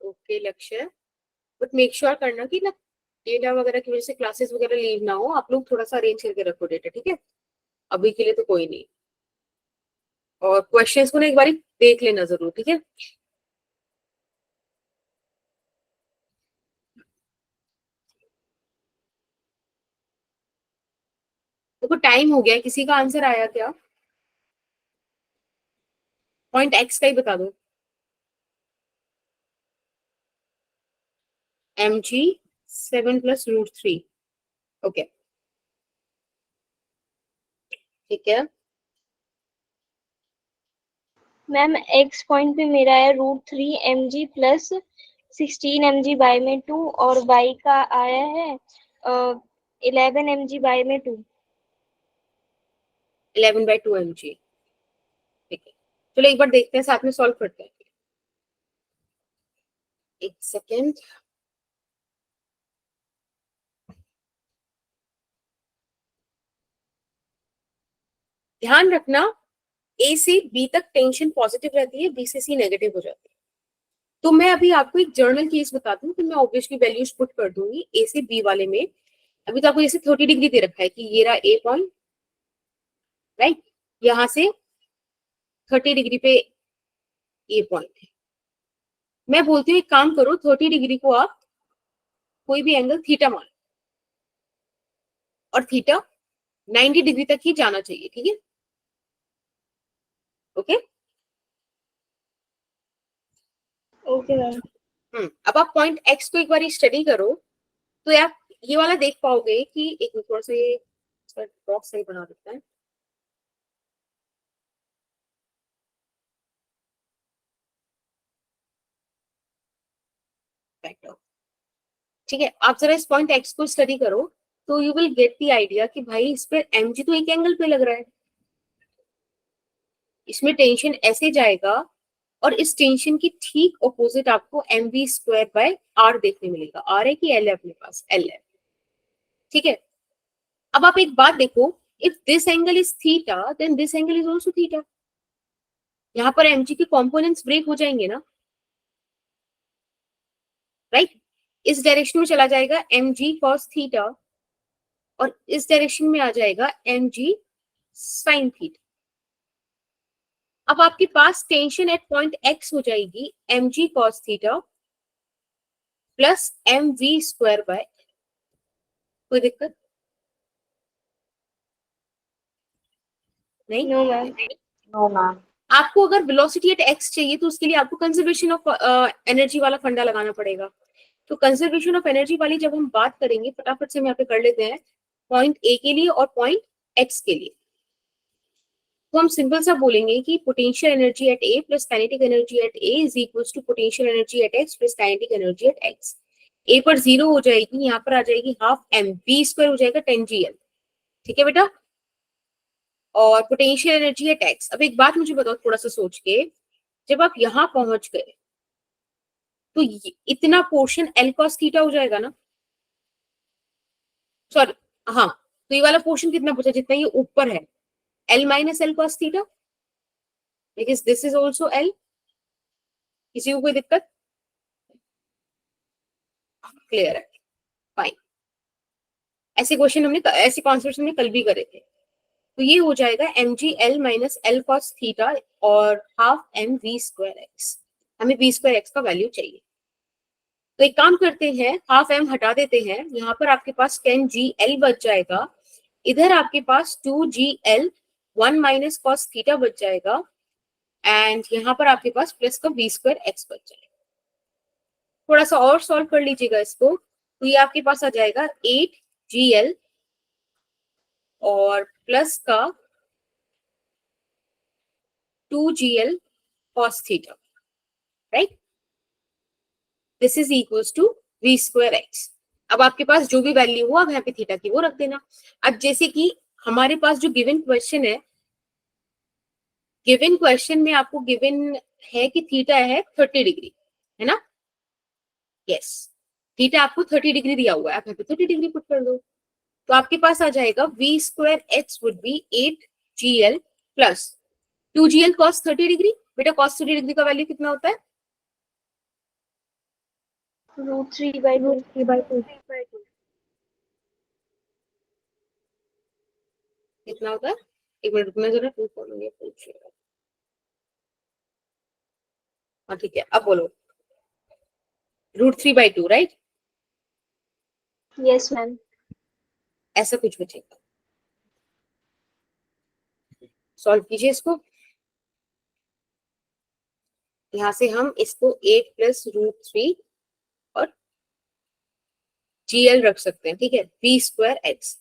ओके लक्ष्य, बट मेक श्योर करना कि ना डेटा वगैरह की वजह से क्लासेस वगैरह लीव ना हो। आप लोग थोड़ा सा अरेंज करके रखो डेटा, ठीक है? अभी के लिए तो कोई नहीं। और क्वेश्चंस को ना एक बार देख लेना जरूर, ठीक है? तो देखो टाइम हो गया, किसी का आंसर आया क्या? पॉइंट एक्स का ही बता दो। mg 7 + √3। ओके ठीक है। मैम x पॉइंट पे मेरा है √3 mg प्लस 16 mg बाय में 2 और y का आया है 11 mg बाय में 2। 11/2 mg। ठीक है, चलो एक बार देखते हैं, साथ में सॉल्व करते हैं। एक सेकेंड। ध्यान रखना, ए से बी तक टेंशन पॉजिटिव रहती है, बी से सी नेगेटिव हो जाती है। तो मैं अभी आपको एक जर्नल केस बताती हूँ, फिर मैं ऑब्वियसली वैल्यूज पुट कर दूंगी ए से बी वाले में। अभी तो आपको जैसे 30 डिग्री दे रखा है कि ये रहा ए पॉइंट, राइट, यहां से 30 डिग्री पे ए पॉइंट है। मैं बोलती हूँ एक काम करो, 30 डिग्री को आप कोई भी एंगल थीटा मान, और थीटा 90 डिग्री तक ही जाना चाहिए, ठीक है? Okay okay ma'am. अब आप पॉइंट एक्स को एक बार स्टडी करो, तो आप ये वाला देख पाओगे कि एक मिनट, थोड़ा सा ये बॉक्स सही बना देता है। ठीक है, आप जरा इस पॉइंट एक्स को स्टडी करो, तो you will get the idea कि भाई इस पे mg तो एक एंगल पे लग रहा है, इसमें टेंशन ऐसे जाएगा, और इस टेंशन की ठीक ऑपोजिट आपको mv²/r देखने मिलेगा। r है कि l है अपने पास? l है, ठीक है। अब आप एक बात देखो, if this angle is theta then this angle is also theta. यहाँ पर mg के कॉम्पोनेंट्स ब्रेक हो जाएंगे ना, राइट? इस डायरेक्शन में चला जाएगा mg cos थीटा, और इस डायरेक्शन में आ जाएगा mg sin थीटा। अब आपके पास टेंशन एट पॉइंट एक्स हो जाएगी mg cos theta plus mv²/, कोई दिक्कत नहीं? No ma'am. No ma'am. आपको अगर वेलोसिटी एट एक्स चाहिए तो उसके लिए आपको कंजर्वेशन ऑफ एनर्जी वाला फंडा लगाना पड़ेगा। तो कंजर्वेशन ऑफ एनर्जी वाली जब हम बात करेंगे, फटाफट से हम यहाँ पे कर लेते हैं, पॉइंट ए के लिए और पॉइंट एक्स के लिए। तो हम सिंपल सा बोलेंगे कि potential energy at A plus kinetic energy at A is equals to potential energy at X plus kinetic energy at X. A पर 0 हो जाएगी, यहाँ पर आ जाएगी हाफ एम, बी स्क्वायर हो जाएगा 10 gl, ठीक है बेटा। और पोटेंशियल एनर्जी एट एक्स, अब एक बात मुझे बताओ थोड़ा सा सोच के, जब आप यहाँ पहुंच गए तो इतना पोर्शन एल कॉस थीटा हो जाएगा ना, सॉरी, हाँ, तो ये वाला पोर्शन कितना बचा जितना ये ऊपर है, L minus L cos theta, because this is also L. किसी को कोई दिक्कत? क्लियर है, फाइन। ऐसे क्वेश्चन हमने, ऐसे कॉन्सेप्ट हमने कल भी करे थे। तो ये हो जाएगा mg l minus L cos theta और हाफ mv²x। हमें v²x का वैल्यू चाहिए, तो एक काम करते हैं, हाफ m हटा देते हैं, यहाँ पर आपके पास 10gl बच जाएगा, इधर आपके पास 2gl 1 माइनस कॉस थीटा बच जाएगा, एंड यहाँ पर आपके पास प्लस का v²x बच जाएगा। थोड़ा सा और सॉल्व कर लीजिएगा इसको, तो ये आपके पास आ जाएगा 8gl और प्लस का 2gl cos theta, right? This is equals to v²x। अब आपके पास जो भी वैल्यू हो आप यहाँ पे थीटा की वो रख देना। अब जैसे कि हमारे पास जो गिवन क्वेश्चन है, गिवन क्वेश्चन में आपको गिवन है कि थीटा है 30 डिग्री, है ना? यस, थीटा आपको 30 डिग्री दिया हुआ है, आप यहाँ पे 30 डिग्री पुट कर दो, तो आपके पास आ जाएगा v²x would be 8gl plus 2gl cos 30 degree. बेटा cos 30 डिग्री का वैल्यू कितना होता है? √3/2। कितना होता है? एक मिनट रुकना जरा, टू फॉलोइंग पूछ। हाँ ठीक है, अब बोलो। √3/2, राइट? Yes ma'am. ऐसा कुछ बचेगा, सॉल्व कीजिए इसको। यहां से हम इसको 8 प्लस रूट 3 और GL रख सकते हैं, ठीक है, v स्क्वायर x।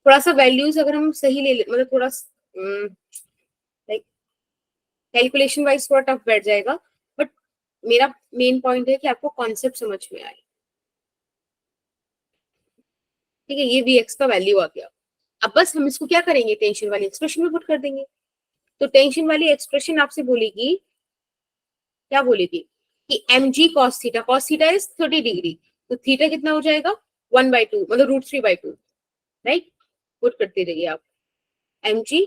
थोड़ा सा वैल्यूज अगर हम सही ले मतलब थोड़ा लाइक कैलकुलेशन वाइज थोड़ा टफ बैठ जाएगा, बट मेरा मेन पॉइंट है कि आपको कॉन्सेप्ट समझ में आए, ठीक है। ये vx का वैल्यू आ गया। अब बस हम इसको क्या करेंगे, टेंशन वाली एक्सप्रेशन में पुट कर देंगे। तो टेंशन वाली एक्सप्रेशन आपसे बोलेगी, क्या बोलेगी कि mg cos theta is 30 degree, तो थीटा कितना हो जाएगा 1/2 मतलब √3/2, राइट। पुट करते रहिए आप mg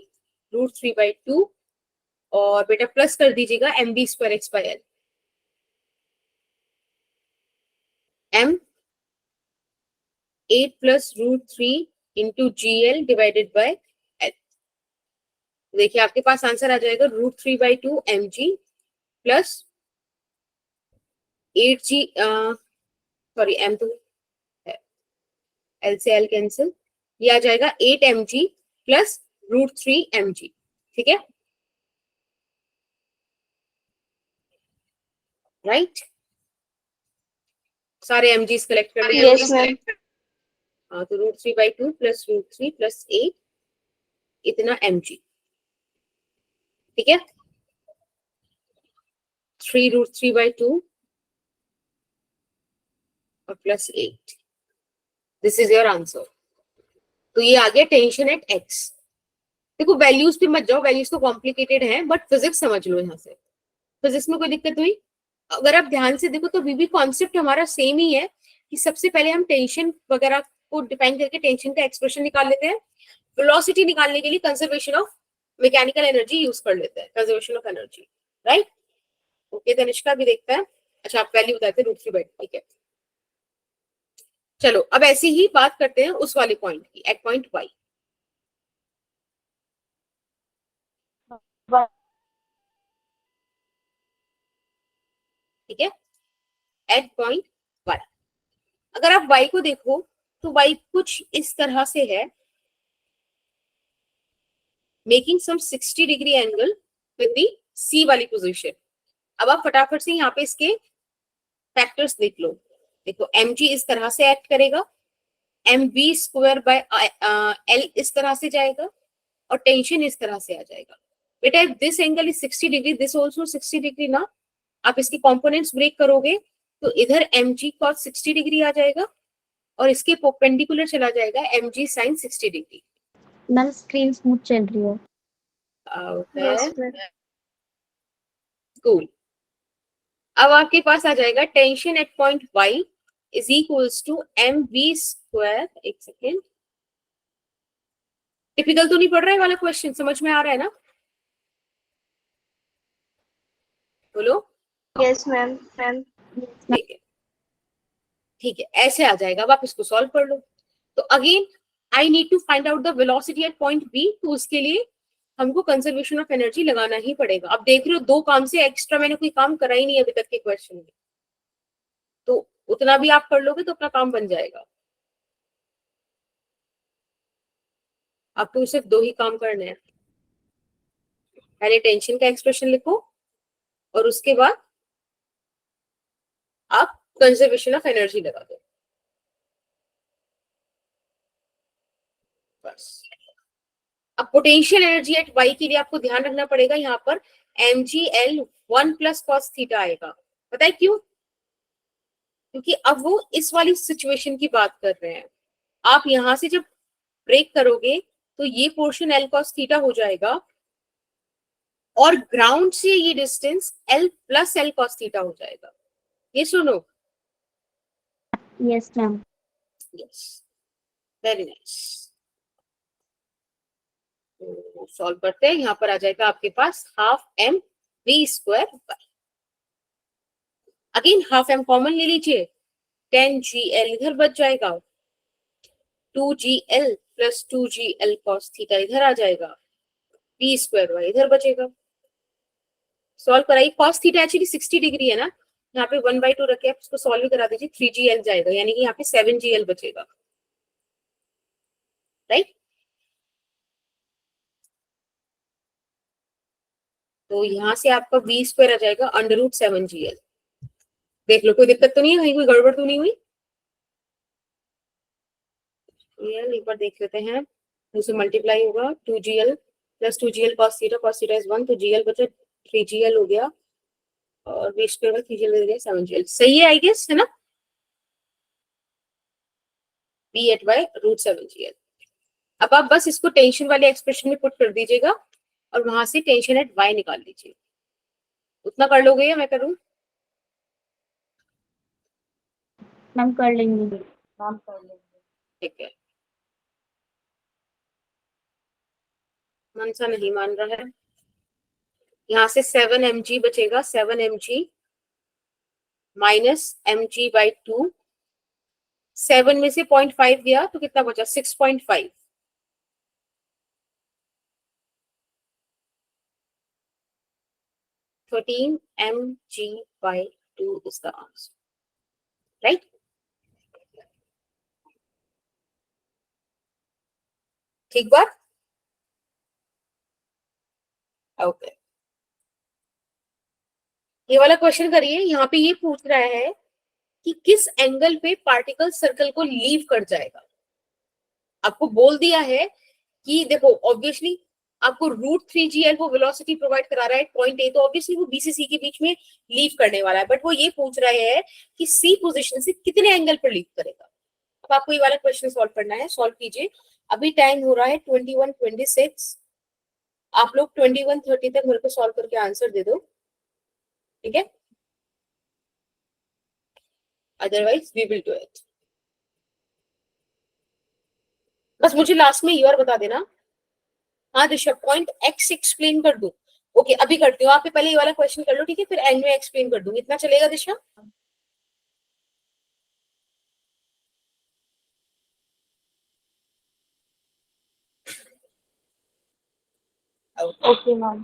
√3/2 और बेटा प्लस कर दीजिएगा mv square x by l, m 8 plus √3 into GL divided by l। देखिए आपके पास आंसर आ जाएगा √3/2 mg plus 8g, sorry m तो l से l कैंसिल, ये आ जाएगा 8 mg प्लस √3 mg, ठीक है, राइट। सारे mg's कलेक्ट कर लीजिए। Yes ma'am. हाँ, तो √3/2 प्लस √3 प्लस 8 इतना mg, ठीक है। 3√3/2 और plus 8, this is your answer. तो ये आ गया टेंशन एट x। देखो वैल्यूज पे मत जाओ, वैल्यूज तो कॉम्प्लिकेटेड है, बट फिजिक्स समझ लो। यहाँ से फिजिक्स में कोई दिक्कत हुई, अगर आप ध्यान से देखो तो भी कॉन्सेप्ट हमारा सेम ही है कि सबसे पहले हम टेंशन वगैरह को डिफाइन करके टेंशन का एक्सप्रेशन निकाल लेते हैं, वेलोसिटी निकालने के लिए conservation of mechanical energy use कर लेते हैं, conservation of energy, right. Okay, Tanishka भी देखता है। अच्छा, आप वैल्यू बताते हैं √3/2, ठीक है। चलो अब ऐसी ही बात करते हैं उस वाले पॉइंट की, एट पॉइंट y, ठीक है, एट पॉइंट y। अगर आप y को देखो तो y कुछ इस तरह से है, making some 60 degree angle with the C वाली पोजीशन। अब आप फटाफट से यहाँ पे इसके फैक्टर्स देख लो। देखो mg इस तरह से एक्ट करेगा, mv स्क्वायर बाय l इस तरह से जाएगा और टेंशन इस तरह से आ जाएगा। बेटा this angle is 60 degree, this also 60 degree ना, आप इसके कंपोनेंट्स ब्रेक करोगे तो इधर mg cos 60 डिग्री आ जाएगा और इसके परपेंडिकुलर चला जाएगा mg sin 60 degree. Ma'am screen smooth चल रही है। Yes ma'am. कूल। अब आपके पास आ जाएगा tension at point y is equals to mv square, एक सेकेंड, टिपिकल तो नहीं पढ़ रहा है वाला क्वेश्चन, समझ में आ रहा है ना, बोलो। Yes ma'am. मैम ठीक है, ठीक है, ऐसे आ जाएगा। अब आप इसको सॉल्व कर लो। तो again I need to find out the velocity at point B, तो उसके लिए हमको कंजर्वेशन ऑफ एनर्जी लगाना ही पड़ेगा। अब देख रहे हो दो काम से एक्स्ट्रा मैंने कोई काम करा ही नहीं अभी तक के क्वेश्चन में, तो उतना भी आप कर लोगे तो अपना काम बन जाएगा। आपको सिर्फ दो ही काम करने हैं, पहले टेंशन का एक्सप्रेशन लिखो और उसके बाद आप कंजर्वेशन ऑफ एनर्जी लगा दो, बस। अब पोटेंशियल एनर्जी एट वाई के लिए आपको ध्यान रखना पड़ेगा, यहाँ पर mgl 1 प्लस कॉस थीटा आएगा। पता है क्यों? क्योंकि अब वो इस वाली सिचुएशन की बात कर रहे हैं। आप यहां से जब ब्रेक करोगे तो ये पोर्शन एल कॉस थीटा हो जाएगा और ग्राउंड से ये distance L plus L cos theta हो जाएगा। ये सुनो, yes ma'am. Yes, very nice. Solve करते हैं। यहाँ पर आ जाएगा आपके पास half M V square by, again half M common ले लीजिए, 10gl इधर बच जाएगा, 2gl plus 2gl cos theta इधर आ जाएगा, v स्क्वायर वाई इधर बचेगा। सॉल्व कराइए। cos थीटा एक्चुअली 60 डिग्री है ना, यहाँ पे 1/2 रखे आप इसको सॉल्व करा दीजिए, 3gl जाएगा, यानी कि यहाँ पे 7gl बचेगा, राइट। तो यहाँ से आपका v स्क्वायर आ जाएगा √7gl। देख लो कोई दिक्कत तो नहीं है, कहीं कोई गड़बड़ तो नहीं हुई? एक बार देख लेते हैं। 2 से मल्टीप्लाई होगा 2gl plus 2gl cos theta is 1, तो gl बचा 3gl हो गया और v स्क्वायर का 3gl दे दिया 7gl। सही है आई गेस, है ना? v at by √7gl। अब आप बस इसको टेंशन वाले एक्सप्रेशन में पुट कर दीजिएगा और वहां से टेंशन एट y निकाल लीजिए। उतना कर लोगे या मैं करूं? मैम कर लेंगे। ठीक है। मनसा नहीं मान रहा है। यहाँ से 7 mg बचेगा, 7 mg माइनस mg/2। 7 में से 0.5 गया तो कितना बचा? 6.5। 13 mg/2 is the answer, right? ठीक बात? ओके, ये वाला क्वेश्चन करिए। यहाँ पे ये पूछ रहा है कि किस एंगल पे पार्टिकल सर्कल को लीव कर जाएगा। आपको बोल दिया है कि देखो ऑब्वियसली आपको √3gl वो वेलोसिटी प्रोवाइड करा रहा है पॉइंट ए, तो ऑब्वियसली वो बी से सी के बीच में लीव करने वाला है, बट वो ये पूछ रहा है कि सी पोजीशन से कितने एंगल पर लीव करेगा। अब आपको ये वाला क्वेश्चन सॉल्व करना है, सॉल्व कीजिए। अभी टाइम हो रहा है 21:26। आप लोग 21:30 तक मेरे को सॉल्व करके आंसर दे दो, ठीक है? Otherwise we will do it. बस मुझे लास्ट में ये और बता देना। हाँ दिशा, पॉइंट एक्स एक्सप्लेन कर दूं? ओके अभी करती हूँ, आप पहले ये वाला क्वेश्चन कर लो, ठीक है? फिर एंड में एक्सप्लेन कर दूंगी। इतना चलेगा दिशा? Okay ma'am.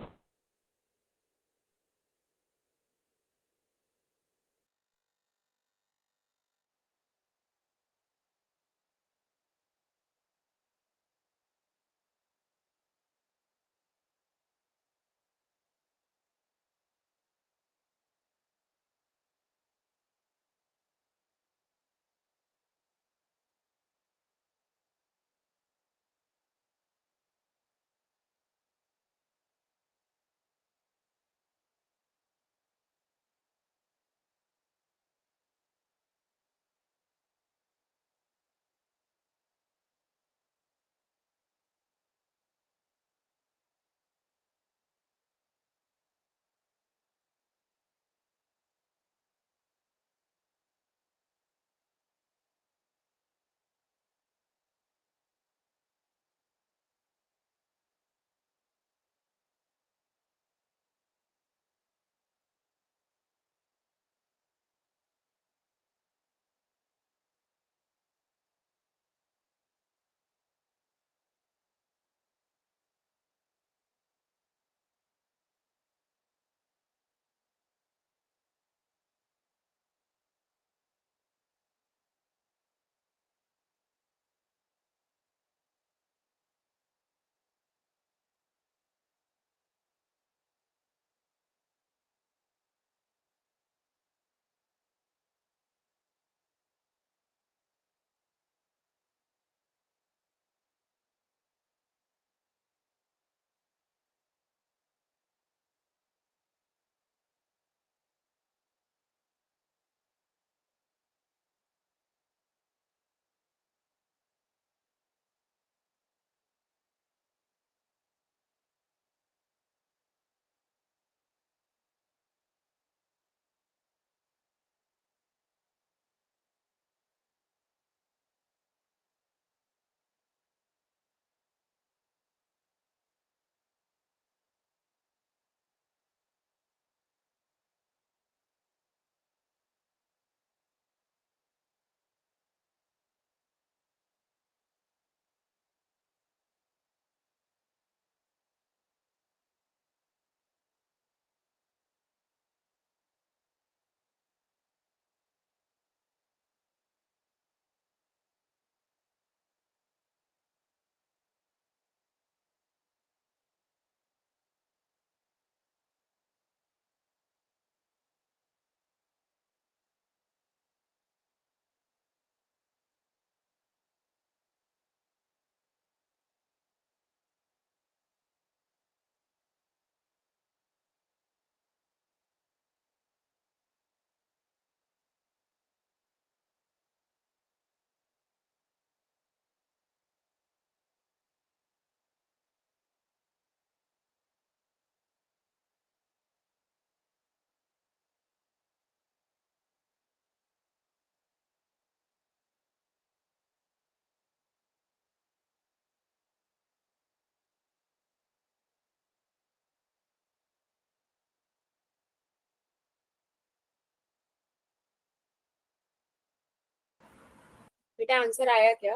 बेटा आंसर आया क्या?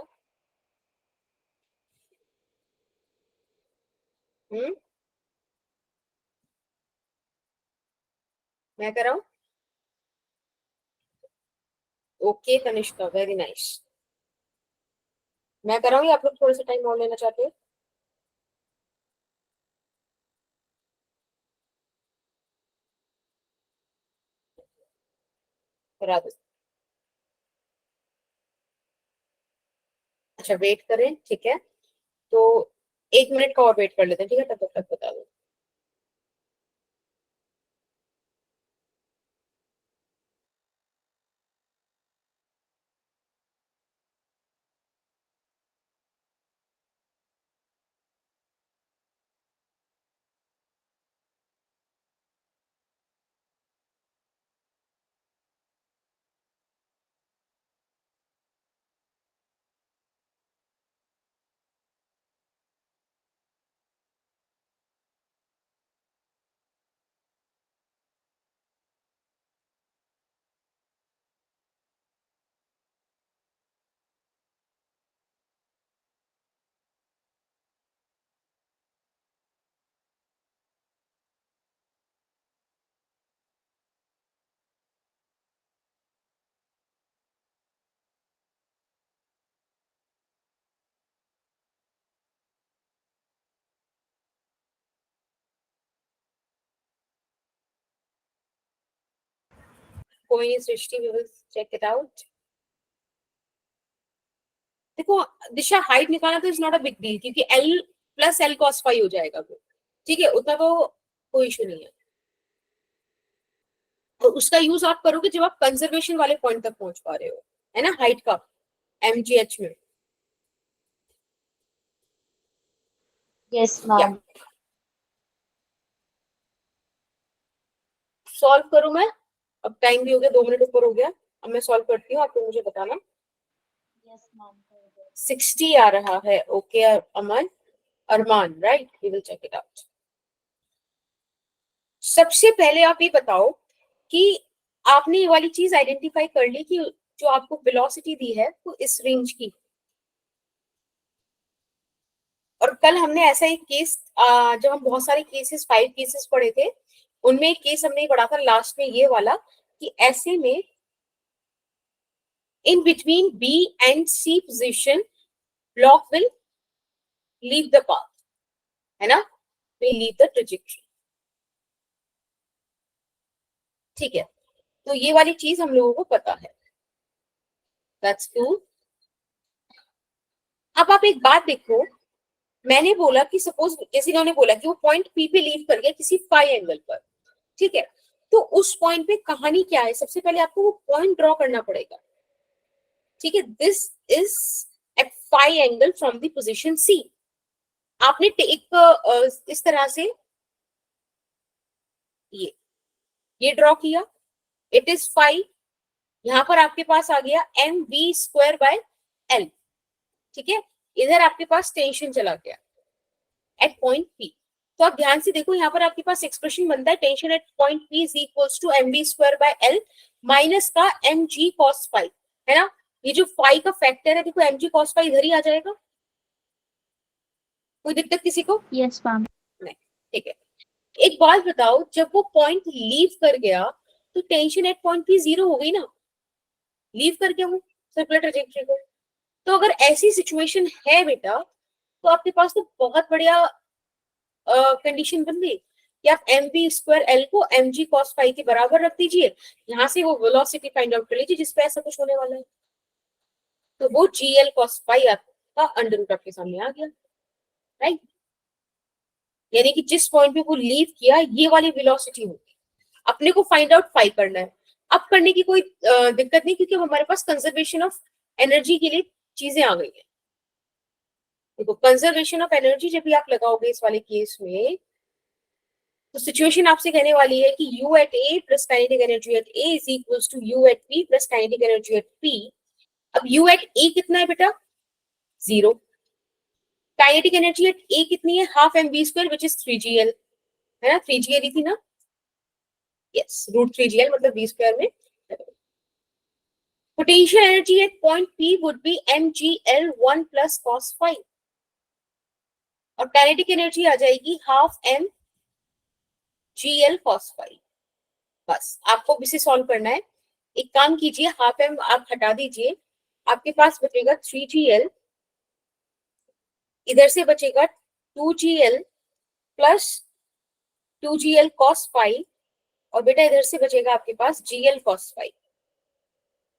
मैं कराऊं? Okay Tanishka, very nice. मैं कराऊं या आप लोग थोड़ा सा टाइम और लेना चाहते हो? करा दो। अच्छा वेट करें, ठीक है। तो 1 मिनट का और वेट कर लेते हैं, ठीक है, तब तक बता दो। कोई नहीं Srishti, we will check it out. देखो दिशा, हाइट निकालना तो is not a big deal, क्योंकि L plus L cos phi हो जाएगा वो, ठीक है, उतना तो कोई इशू नहीं है। तो उसका यूज आप करोगे जब आप कंजर्वेशन वाले पॉइंट तक पहुंच पा रहे हो, है ना, हाइट का एमजीएच में। यस या मैम। सॉल्व करूं मैं? अब टाइम भी हो गया, 2 मिनट ऊपर हो गया। अब मैं सॉल्व करती हूँ, आपको मुझे बताना। Yes ma'am. 60 आ रहा है, okay Aman, Armaan, right, we will check it out. सबसे पहले आप ये बताओ कि आपने ये वाली चीज आइडेंटिफाई कर ली कि जो आपको वेलोसिटी दी है वो इस रेंज की। और कल हमने ऐसा एक केस, जब हम बहुत सारे केसेस, 5 केसेस पढ़े थे, उनमें एक केस हमने पढ़ा था लास्ट में, ये वाला, कि ऐसे में in between B and C position, block will leave the path, है ना, will leave the trajectory, ठीक है। तो ये वाली चीज हम लोगों को पता है, that's cool। अब आप एक बात देखो, मैंने बोला कि सपोज किसी ने बोला कि वो पॉइंट पी पे लीव कर गया किसी फाई एंगल पर, ठीक है, तो उस पॉइंट पे कहानी क्या है, सबसे पहले आपको वो पॉइंट ड्रॉ करना पड़ेगा, ठीक है। This is at phi angle from the position C. आपने एक इस तरह से ये ड्रॉ किया, इट इज फाई, यहां पर आपके पास आ गया M V square by L, ठीक है, इधर आपके पास टेंशन चला गया एट पॉइंट पी। तो आप ध्यान से देखो, यहाँ पर आपके पास एक्सप्रेशन बनता है tension at point P is equals to M B square by L minus का एम जी कॉस फाई, है ना। ये जो फाई का फैक्टर है, देखो एम जी कॉस फाई इधर ही आ जाएगा। कोई दिक्कत किसी को? Yes ma'am. नहीं, ठीक है। एक बात बताओ, जब वो पॉइंट लीव कर गया तो टेंशन एट पॉइंट पी 0 हो गई ना, लीव कर गया वो सर्कुलर ट्रैजेक्टरी को। तो अगर ऐसी सिचुएशन है बेटा, तो आपके पास तो बहुत बढ़िया कंडीशन बन गई कि आप एम बी स्क्वायर एल को एम जी कॉस फाई के बराबर रख दीजिए, यहाँ से वो वेलोसिटी फाइंड आउट कर लीजिए जिसपे ऐसा कुछ होने वाला है। तो वो जी एल कॉस फाई आपका अंडर रूट आपके सामने आ गया, राइट। यानी कि जिस पॉइंट पे वो लीव किया, ये वाली वेलोसिटी होगी, अपने को फाइंड आउट फाई करना है। अब करने की कोई दिक्कत नहीं, क्योंकि हमारे पास कंजर्वेशन ऑफ एनर्जी के लिए चीजें आ गई है। देखो कंजर्वेशन ऑफ एनर्जी जब भी आप लगाओगे इस वाले केस में, तो सिचुएशन आपसे कहने वाली है कि U at A plus kinetic energy at A is equals to U at P plus kinetic energy at P। अब U एट A कितना है बेटा? 0। काइनेटिक एनर्जी एट A कितनी है? Half M B square which is 3gl, है ना, 3gl ही थी ना, यस, रूट 3gl मतलब बी स्क्वायर में। Potential energy at point P would be mgl1 plus cos phi, और kinetic energy आ जाएगी half m gl cos phi। बस आपको इसे सॉल्व करना है। एक काम कीजिए, हाफ m आप हटा दीजिए, आपके पास बचेगा 3gl, इधर से बचेगा 2gl plus 2gl cos phi, और बेटा इधर से बचेगा आपके पास gl cos phi।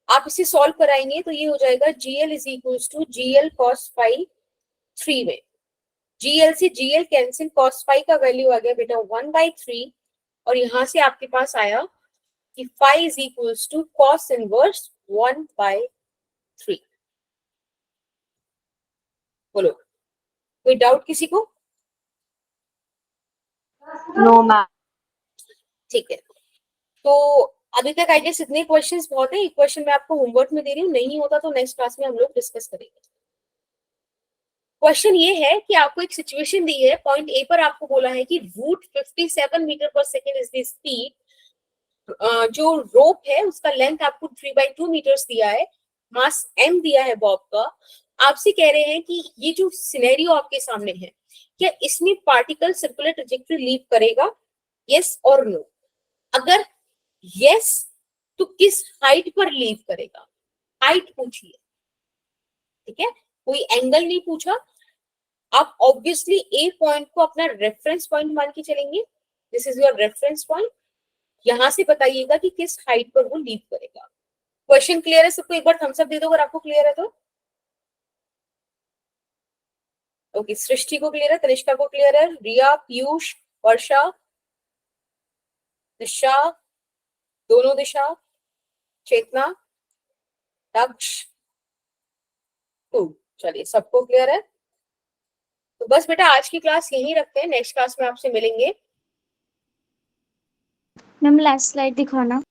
आप इसे सॉल्व कराएंगे तो ये हो जाएगा gl is equals to gl cos phi 3 में, gl से gl कैंसिल, cos phi का वैल्यू आ गया बेटा 1/3, और यहां से आपके पास आया कि phi is equals to cos inverse 1/3। बोलो, कोई डाउट किसी को? No ma'am. ठीक है, तो अभी तक आई गेस इतने क्वेश्चंस बहुत है। एक क्वेश्चन मैं आपको होमवर्क में दे रही हूँ, नहीं होता तो नेक्स्ट क्लास में हम लोग डिस्कस करेंगे। क्वेश्चन ये है कि आपको एक सिचुएशन दी है, पॉइंट ए पर आपको बोला है कि रूट 57 मीटर पर सेकेंड इज द स्पीड, जो रोप है उसका लेंथ आपको 3/2 मीटर्स दिया है, मास m दिया है बॉब का। आपसे कह रहे हैं कि ये जो सिनेरियो आपके सामने है, क्या इसमें पार्टिकल सर्कुलर ट्रेजेक्टरी लीव करेगा, यस और नो? अगर यस तो किस हाइट पर लीव करेगा, हाइट पूछिए, ठीक है, कोई एंगल नहीं पूछा। आप ऑब्वियसली ए पॉइंट को अपना रेफरेंस पॉइंट मान के चलेंगे, this is your reference point, यहां से बताइएगा कि किस हाइट पर वो लीव करेगा। क्वेश्चन क्लियर है सबको? एक बार थम्स अप दे दो अगर आपको क्लियर है तो। ओके, सृष्टि को क्लियर है, तनिष्का को क्लियर है, रिया, पीयूष, वर्षा, दिशा, दोनों दिशा, चेतना, दक्ष, टू, चलिए सबको क्लियर है। तो बस बेटा आज की क्लास यहीं रखते हैं, नेक्स्ट क्लास में आपसे मिलेंगे। मैम लास्ट स्लाइड दिखाना।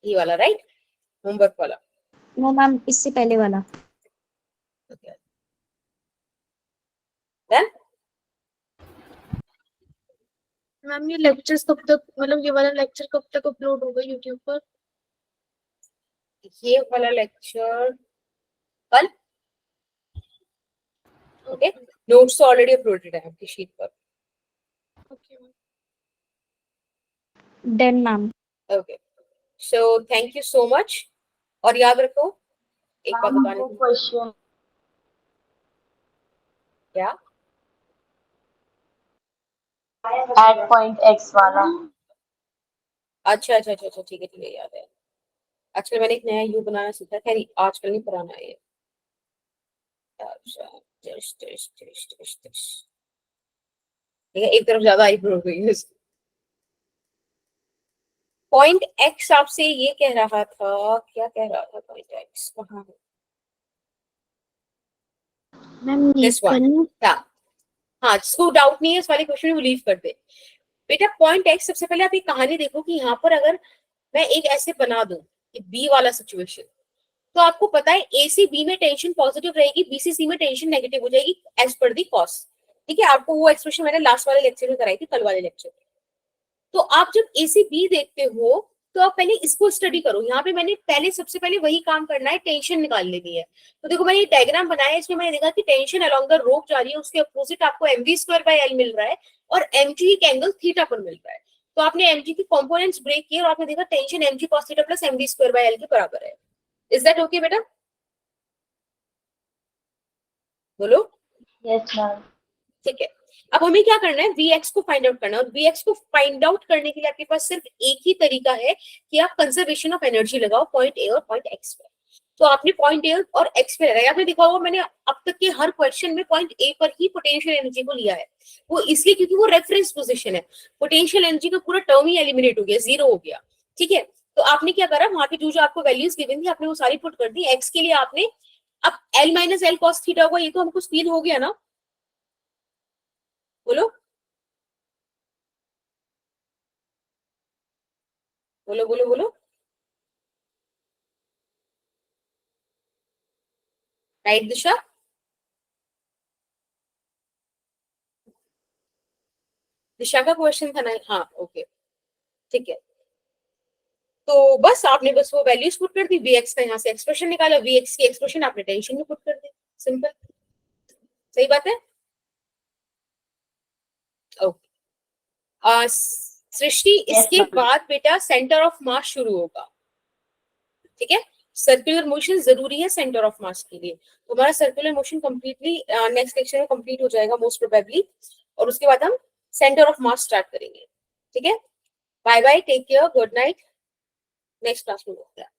ये वाला राइट, होमवर्क वाला। नो मैम, इससे पहले वाला। डन। मैम ये लेक्चर्स कब तक, मतलब ये वाला लेक्चर कब तक अपलोड होगा यूट्यूब पर? ये वाला लेक्चर कल। ओके, नोट्स तो ऑलरेडी अपलोडेड है आपकी शीट पर। Okay ma'am. Done ma'am. Okay, so thank you so much, और याद रखो एक बात बताने की, क्वेश्चन क्या एट पॉइंट एक्स वाला। अच्छा अच्छा अच्छा अच्छा, ठीक है याद है। आजकल मैंने एक नया यू बनाना सीखा, खैर आजकल नहीं, पुराना है ये। अच्छा, ठीक है, एक तरफ ज्यादा आईब्रो हो गई है। पॉइंट एक्स आपसे ये कह रहा था, क्या कह रहा था पॉइंट एक्स, कहाँ है? मैम लीव दिस वन, करनी? क्या? हाँ, जिसको डाउट नहीं है इस वाले क्वेश्चन में लीव कर दे बेटा। पॉइंट एक्स, सबसे पहले आप एक कहानी देखो कि यहाँ पर अगर मैं एक ऐसे बना दूं कि बी वाला सिचुएशन, तो आपको पता है ए से बी में टेंशन पॉजिटिव रहेगी, बी से सी में टेंशन नेगेटिव हो जाएगी एज पर दी कॉस। ठीक है, आपको वो एक्सप्रेशन मैंने लास्ट वाले लेक्चर में कराई थी, कल वाले लेक्चर में। तो आप जब ए से बी देखते हो तो आप पहले इसको स्टडी करो। यहाँ पे मैंने पहले सबसे पहले वही काम करना है, टेंशन निकाल लेनी है। तो देखो मैंने ये डायग्राम बनाया, इसमें मैंने देखा कि टेंशन अलोंग द रोप जा रही है, उसके अपोजिट आपको mv²/l मिल रहा है, और mg एक एंगल थीटा पर मिल रहा है। तो आपने mg की कंपोनेंट्स ब्रेक किए और आपने देखा tension mg cos theta plus mv²/l के बराबर है। इज दैट ओके बेटा? बोलो। Yes ma'am. ठीक है, अब हमें क्या करना है, Vx को फाइंड आउट करना है, और Vx को फाइंड आउट करने के लिए आपके पास सिर्फ एक ही तरीका है कि आप कंजर्वेशन ऑफ एनर्जी लगाओ पॉइंट ए और पॉइंट एक्स पे। तो आपने पॉइंट ए और एक्स पे लगाया, आपने देखा होगा मैंने अब तक के हर क्वेश्चन में पॉइंट ए पर ही पोटेंशियल एनर्जी को लिया है। वो इसलिए क्योंकि वो रेफरेंस पोजीशन है, पोटेंशियल एनर्जी का पूरा टर्म ही एलिमिनेट हो गया, जीरो हो गया। ठीक है, तो आपने क्या करा, वहां पे जो जो आपको वैल्यूज गिवन थी आपने वो सारी पुट कर दी। एक्स के लिए आपने, अब L minus L cos theta होगा, ये तो हमको स्पीड हो गया ना, बोलो बोलो बोलो बोलो। राइट दिशा? दिशा का क्वेश्चन था ना? हाँ ओके, ठीक है। तो बस आपने बस वो वैल्यूज पुट कर दी, Vx का यहाँ से एक्सप्रेशन निकाला, Vx की एक्सप्रेशन आपने टेंशन में पुट कर दी, सिंपल। सही बात है। ओके सृष्टि, इसके बाद बेटा सेंटर ऑफ मास शुरू होगा, ठीक है। सर्कुलर मोशन जरूरी है सेंटर ऑफ मास के लिए, तो हमारा circular motion completely next lecture में कंप्लीट हो जाएगा मोस्ट प्रोबेबली, और उसके बाद हम सेंटर ऑफ मास स्टार्ट करेंगे, ठीक है। Bye bye, take care, good night, next class में मिलते हैं।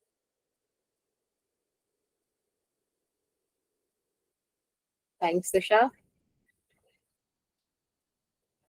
थैंक्स दिशा।